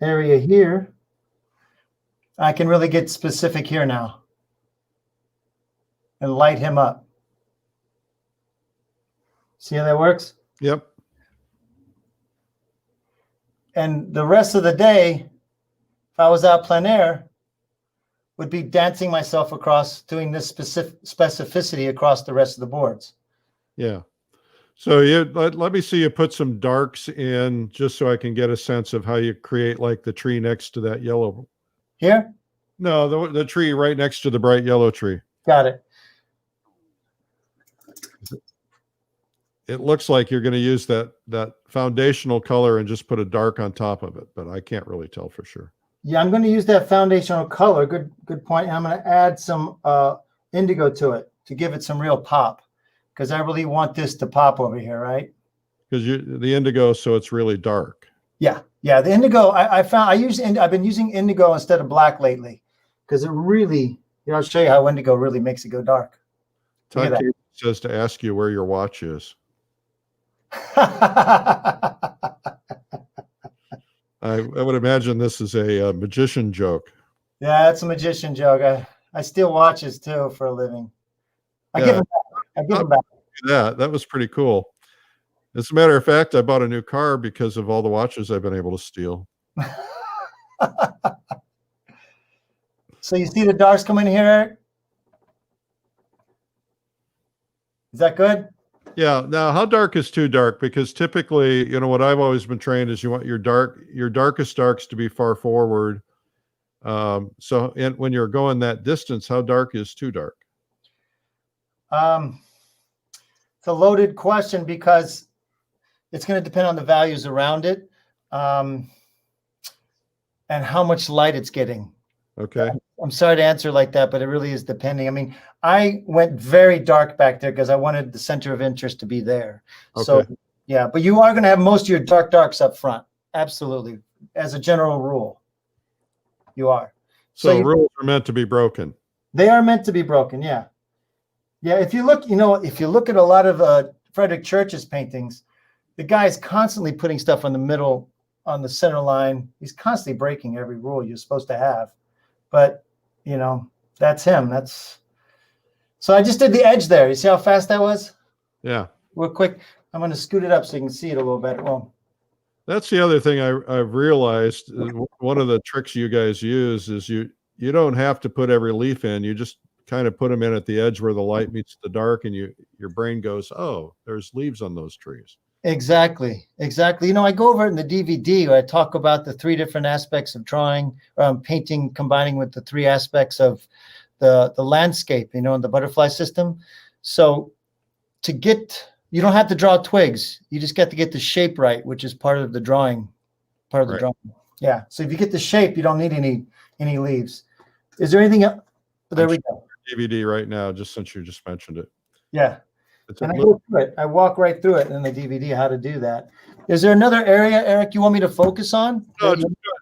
area here. I can really get specific here now and light him up. See how that works? Yep. And the rest of the day, if I was out plein air, would be dancing myself across, doing this specificity across the rest of the boards. Yeah. So let me see you put some darks in just so I can get a sense of how you create like the tree next to that yellow. Here? No, the tree right next to the bright yellow tree. Got it. It looks like you're going to use that foundational color and just put a dark on top of it, but I can't really tell for sure. Yeah, I'm going to use that foundational color. Good point. And I'm going to add some indigo to it to give it some real pop, because I really want this to pop over here, right? Because the indigo, so it's really dark. Yeah, the indigo. I've been using indigo instead of black lately, because it really, I'll show you how indigo really makes it go dark. Todd says to ask you where your watch is. I would imagine this is a magician joke. Yeah, it's a magician joke. I steal watches too for a living. I give them back. That was pretty cool. As a matter of fact, I bought a new car because of all the watches I've been able to steal. So you see the darks coming in here, Eric? Is that good? Yeah. Now, how dark is too dark? Because typically, what I've always been trained is you want your darkest darks to be far forward. So when you're going that distance, how dark is too dark? It's a loaded question because it's going to depend on the values around it, and how much light it's getting. Okay. I'm sorry to answer like that, but it really is depending. I mean, I went very dark back there because I wanted the center of interest to be there. Okay. So yeah, but you are going to have most of your darks up front. Absolutely. As a general rule, you are. So rules are meant to be broken. They are meant to be broken. Yeah. Yeah. If you look, if you look at a lot of Frederick Church's paintings, the guy's constantly putting stuff on the middle, on the center line. He's constantly breaking every rule you're supposed to have. But, you know, that's him. So I just did the edge there. You see how fast that was? Yeah. Real quick. I'm going to scoot it up so you can see it a little better. Well, that's the other thing I've realized. One of the tricks you guys use is you don't have to put every leaf in. You just kind of put them in at the edge where the light meets the dark, and your brain goes, oh, there's leaves on those trees. Exactly. You know, I go over it in the DVD where I talk about the 3 different aspects of drawing, painting, combining with the 3 aspects of the landscape, you know, and the butterfly system. So you don't have to draw twigs. You just got to get the shape right, which is part of the drawing. Drawing. Yeah. So if you get the shape, you don't need any leaves. Is there anything else? There we go. DVD right now, just since you just mentioned it. Yeah. And I go through it. I walk right through it in the DVD, how to do that. Is there another area, Eric, you want me to focus on? No,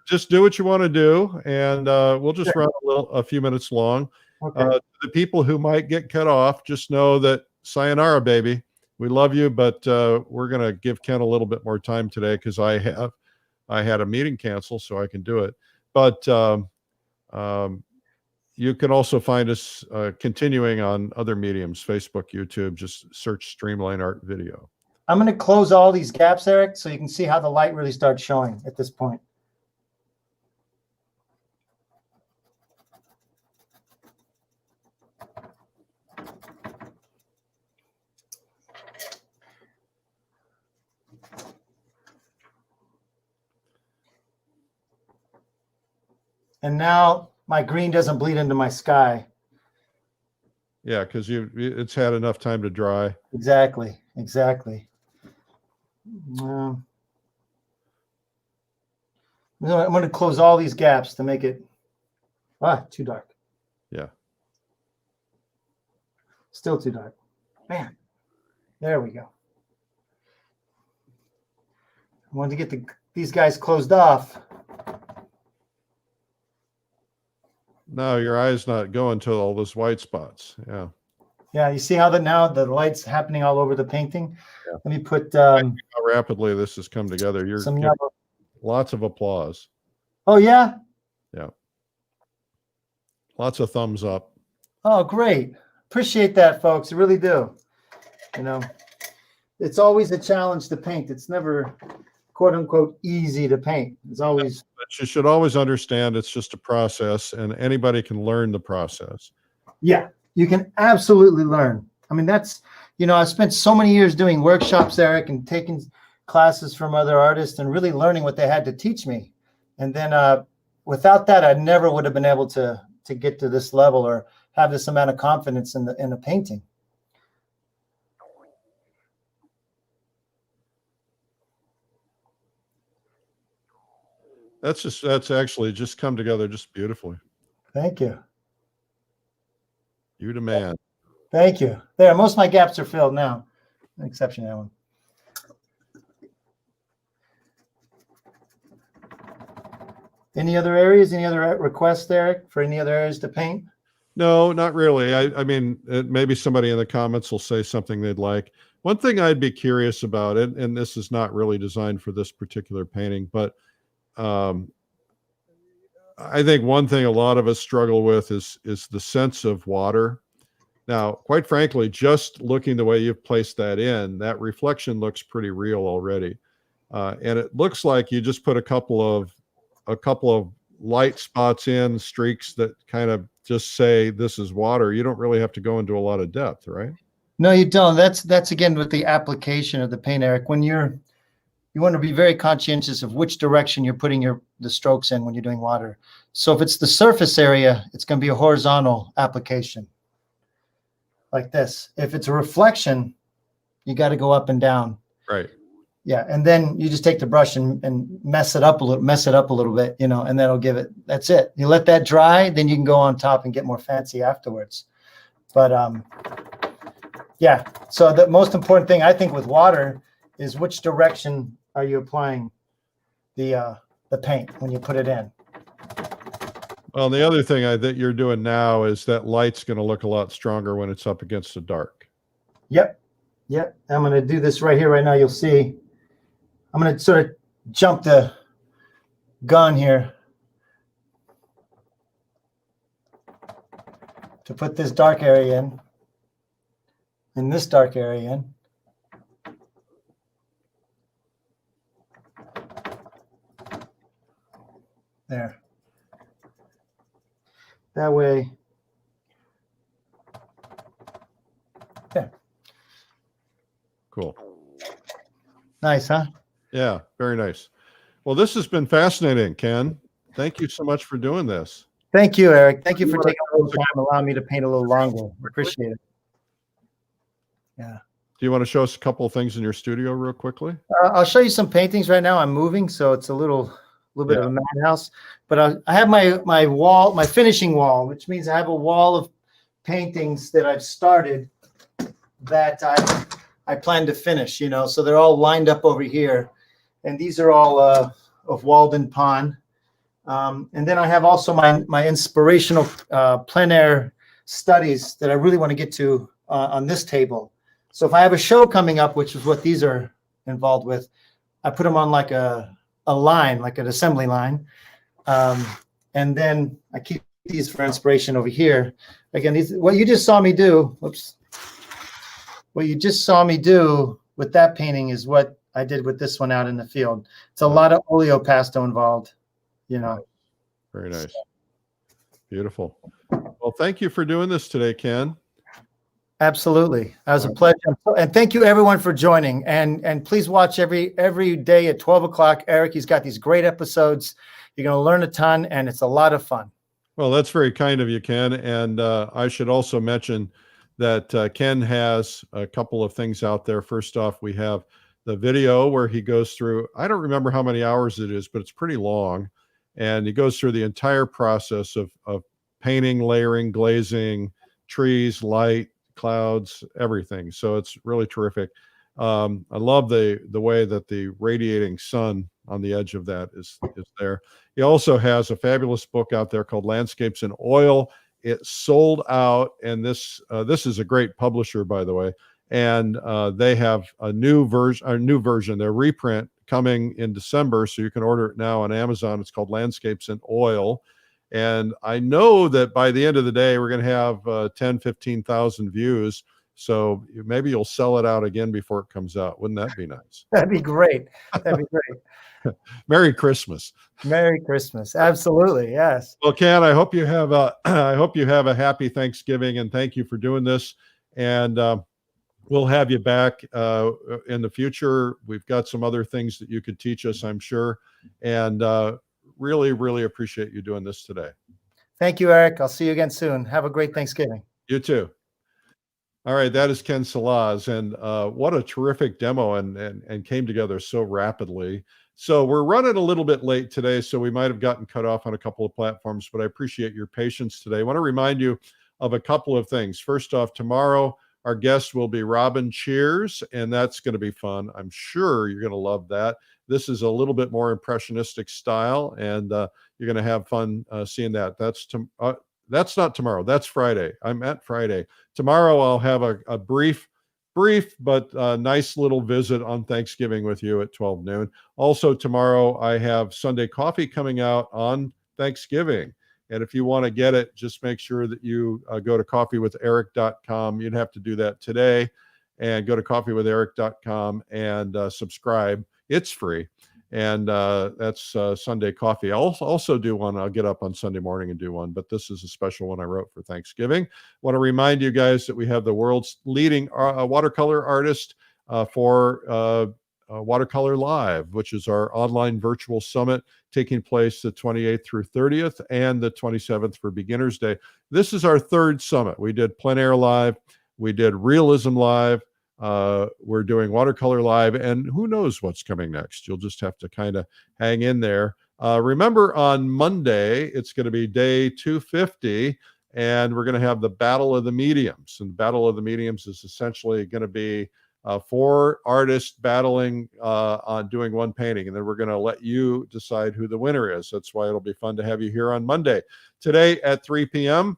just do what you want to do, and we'll just run a few minutes long. Okay. The people who might get cut off, just know that sayonara, baby. We love you, but we're going to give Ken a little bit more time today because I had a meeting cancel, so I can do it. But you can also find us continuing on other mediums, Facebook, YouTube. Just search Streamline Art Video. I'm going to close all these gaps, Eric, so you can see how the light really starts showing at this point. And now my green doesn't bleed into my sky. Yeah, because it's had enough time to dry. Exactly. I'm going to close all these gaps to make it too dark. Yeah. Still too dark. Man, there we go. I wanted to get these guys closed off. No, your eye's not going to all those white spots. Yeah. Yeah, you see how now the light's happening all over the painting? Yeah. Let me put how rapidly this has come together. You're getting lots of applause. Oh, yeah? Yeah. Lots of thumbs up. Oh, great. Appreciate that, folks. I really do. You know, it's always a challenge to paint. It's never, quote unquote, easy to paint. It's always. But you should always understand it's just a process, and anybody can learn the process. Yeah, you can absolutely learn. I mean, that's, you know, I spent so many years doing workshops, Eric, and taking classes from other artists and really learning what they had to teach me. And then without that, I never would have been able to get to this level or have this amount of confidence in the painting. That's actually just come together just beautifully. Thank you. You demand. Thank you. There, most of my gaps are filled now. An exception to that one. Any other areas? Any other requests, Eric, for any other areas to paint? No, not really. I mean, maybe somebody in the comments will say something they'd like. One thing I'd be curious about, and this is not really designed for this particular painting, but I think one thing a lot of us struggle with is the sense of water. Now, quite frankly, just looking the way you've placed that in, that reflection looks pretty real already. And it looks like you just put a couple of light spots in, streaks that kind of just say this is water. You don't really have to go into a lot of depth, right? No, you don't. That's again with the application of the paint, Eric. When you want to be very conscientious of which direction you're putting the strokes in when you're doing water. So if it's the surface area, it's going to be a horizontal application like this. If it's a reflection, you got to go up and down. Right. Yeah, and then you just take the brush and mess it up a little bit, you know, and that'll give it. That's it. You let that dry, then you can go on top and get more fancy afterwards. But yeah. So the most important thing I think with water is which direction are you applying the paint when you put it in. Well, the other thing that you're doing now is that light's going to look a lot stronger when it's up against the dark. Yep. I'm going to do this right here, right now. You'll see. I'm going to sort of jump the gun here to put this dark area in and this dark area in. There. That way. Yeah. Cool. Nice, huh? Yeah, very nice. Well, this has been fascinating, Ken. Thank you so much for doing this. Thank you, Eric. Thank you for taking a little time, allowing me to paint a little longer. Appreciate it. Yeah. Do you want to show us a couple of things in your studio real quickly? I'll show you some paintings right now. I'm moving, so it's a little bit of a madhouse. But I have my wall, my finishing wall, which means I have a wall of paintings that I've started that I plan to finish. You know, so they're all lined up over here, and these are all of Walden Pond. And then I have also my inspirational plein air studies that I really want to get to on this table. So if I have a show coming up, which is what these are involved with, I put them on like a line, like an assembly line. And then I keep these for inspiration over here. Again, what you just saw me do, whoops. What you just saw me do with that painting is what I did with this one out in the field. It's a lot of oleopasto involved, you know. Very nice. Beautiful. Well, thank you for doing this today, Ken. Absolutely. That was a pleasure. And thank you everyone for joining. And please watch every day at 12 o'clock. Eric, he's got these great episodes. You're going to learn a ton, and it's a lot of fun. Well, that's very kind of you, Ken. And I should also mention that Ken has a couple of things out there. First off, we have the video where he goes through, I don't remember how many hours it is, but it's pretty long. And he goes through the entire process of painting, layering, glazing, trees, light, clouds, everything. So it's really terrific. I love the way that the radiating sun on the edge of that is there. He also has a fabulous book out there called Landscapes in Oil. It sold out, and this is a great publisher, by the way. And they have a new version, their reprint coming in December, so you can order it now on Amazon. It's called Landscapes in Oil. And I know that by the end of the day, we're going to have 10, 15,000 views. So maybe you'll sell it out again before it comes out. Wouldn't that be nice? That'd be great. That'd be great. Merry Christmas. Merry Christmas. Absolutely. Yes. Well, Ken, I hope you have a happy Thanksgiving, and thank you for doing this. And we'll have you back in the future. We've got some other things that you could teach us, I'm sure. And really, really appreciate you doing this today. Thank you, Eric. I'll see you again soon. Have a great Thanksgiving. You too. All right, that is Ken Salaz, and what a terrific demo, and came together so rapidly. So we're running a little bit late today, so we might have gotten cut off on a couple of platforms, but I appreciate your patience today. I want to remind you of a couple of things. First off, tomorrow, our guest will be Robin Cheers, and that's going to be fun. I'm sure you're going to love that. This is a little bit more impressionistic style, and you're going to have fun seeing that. That's not tomorrow. That's Friday. I'm at Friday. Tomorrow, I'll have a brief but nice little visit on Thanksgiving with you at 12 noon. Also, tomorrow, I have Sunday Coffee coming out on Thanksgiving. And if you want to get it, just make sure that you go to coffeewitheric.com. You'd have to do that today, and go to coffeewitheric.com and subscribe. It's free. And that's Sunday Coffee. I'll also do one. I'll get up on Sunday morning and do one, but this is a special one I wrote for Thanksgiving. Want to remind you guys that we have the world's leading watercolor artist for Watercolor Live, which is our online virtual summit taking place the 28th through 30th and the 27th for Beginners Day. This is our third summit. We did Plein Air Live. We did Realism Live. We're doing Watercolor Live, and who knows what's coming next. You'll just have to kind of hang in there. Remember, on Monday, it's going to be day 250, and we're going to have the Battle of the Mediums. And the Battle of the Mediums is essentially going to be 4 artists battling on doing one painting, and then we're going to let you decide who the winner is. That's why it'll be fun to have you here on Monday. Today at 3 p.m.,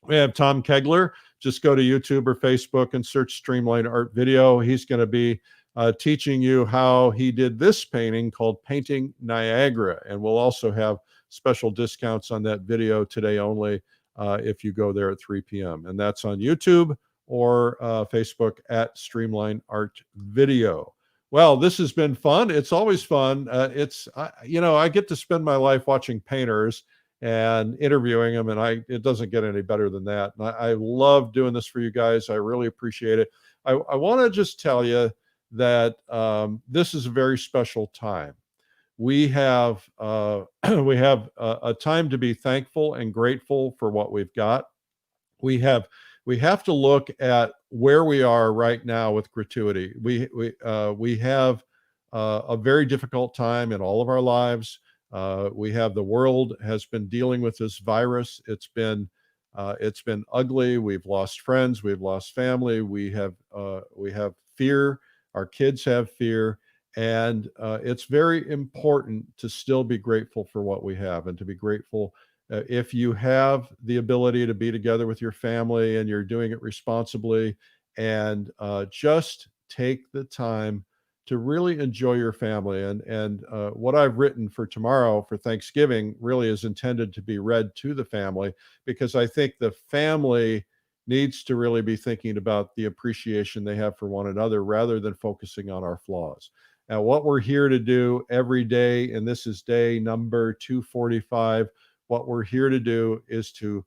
we have Tom Kegler. Just go to YouTube or Facebook and search Streamline Art Video. He's going to be teaching you how he did this painting called Painting Niagara. And we'll also have special discounts on that video today only if you go there at 3 p.m. And that's on YouTube or Facebook at Streamline Art Video. Well, this has been fun. It's always fun. I get to spend my life watching painters and interviewing them, and it doesn't get any better than that. And I love doing this for you guys. I really appreciate it. I want to just tell you that this is a very special time. We have a time to be thankful and grateful for what we've got. We have to look at where we are right now with gratuity. We have a very difficult time in all of our lives. The world has been dealing with this virus. It's been ugly. We've lost friends. We've lost family. We have fear. Our kids have fear. And it's very important to still be grateful for what we have and to be grateful if you have the ability to be together with your family and you're doing it responsibly, and just take the time to really enjoy your family. And what I've written for tomorrow for Thanksgiving really is intended to be read to the family, because I think the family needs to really be thinking about the appreciation they have for one another rather than focusing on our flaws. Now, what we're here to do every day, and this is day number 245, what we're here to do is to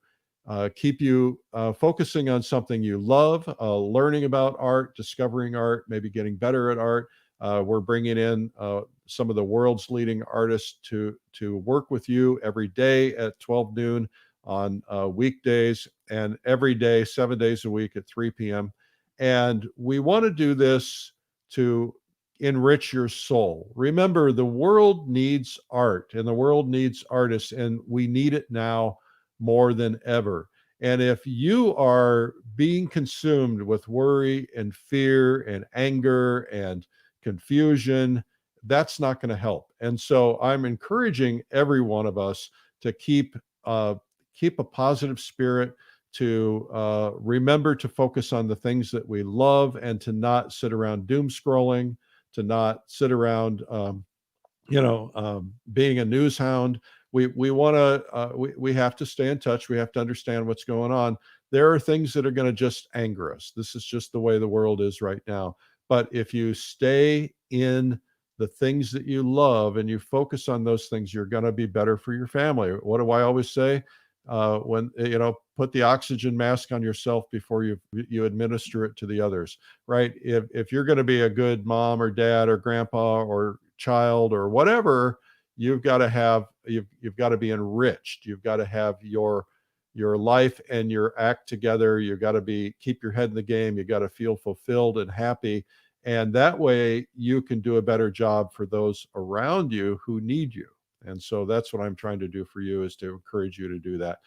keep you focusing on something you love, learning about art, discovering art, maybe getting better at art. We're bringing in some of the world's leading artists to work with you every day at 12 noon on weekdays, and every day, 7 days a week at 3 p.m. And we want to do this to enrich your soul. Remember, the world needs art and the world needs artists, and we need it now more than ever. And if you are being consumed with worry and fear and anger and confusion, that's not going to help. And so I'm encouraging every one of us to keep a positive spirit, to remember to focus on the things that we love, and to not sit around doom scrolling, to not sit around, being a news hound. We have to stay in touch. We have to understand what's going on. There are things that are going to just anger us. This is just the way the world is right now. But if you stay in the things that you love and you focus on those things, you're going to be better for your family. What do I always say? Put the oxygen mask on yourself before you administer it to the others, right? If you're going to be a good mom or dad or grandpa or child or whatever, you've got to be enriched. You've got to have your life and your act together. You've got to keep your head in the game. You've got to feel fulfilled and happy. And that way you can do a better job for those around you who need you. And so that's what I'm trying to do for you, is to encourage you to do that.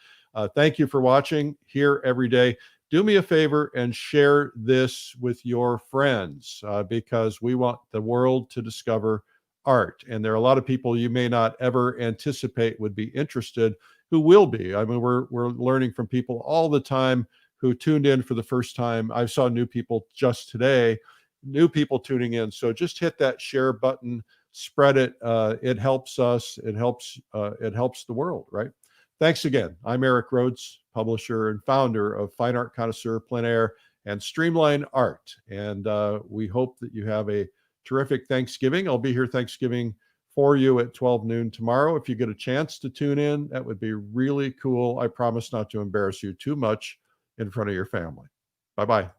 Thank you for watching here every day. Do me a favor and share this with your friends, because we want the world to discover art. And there are a lot of people you may not ever anticipate would be interested who will be. I mean, we're learning from people all the time who tuned in for the first time. I saw new people just today, new people tuning in. So just hit that share button, spread it. It helps us. It helps the world, right? Thanks again. I'm Eric Rhoads, publisher and founder of Fine Art Connoisseur, Plein Air, and Streamline Art. And we hope that you have a terrific Thanksgiving. I'll be here Thanksgiving for you at 12 noon tomorrow. If you get a chance to tune in, that would be really cool. I promise not to embarrass you too much in front of your family. Bye-bye.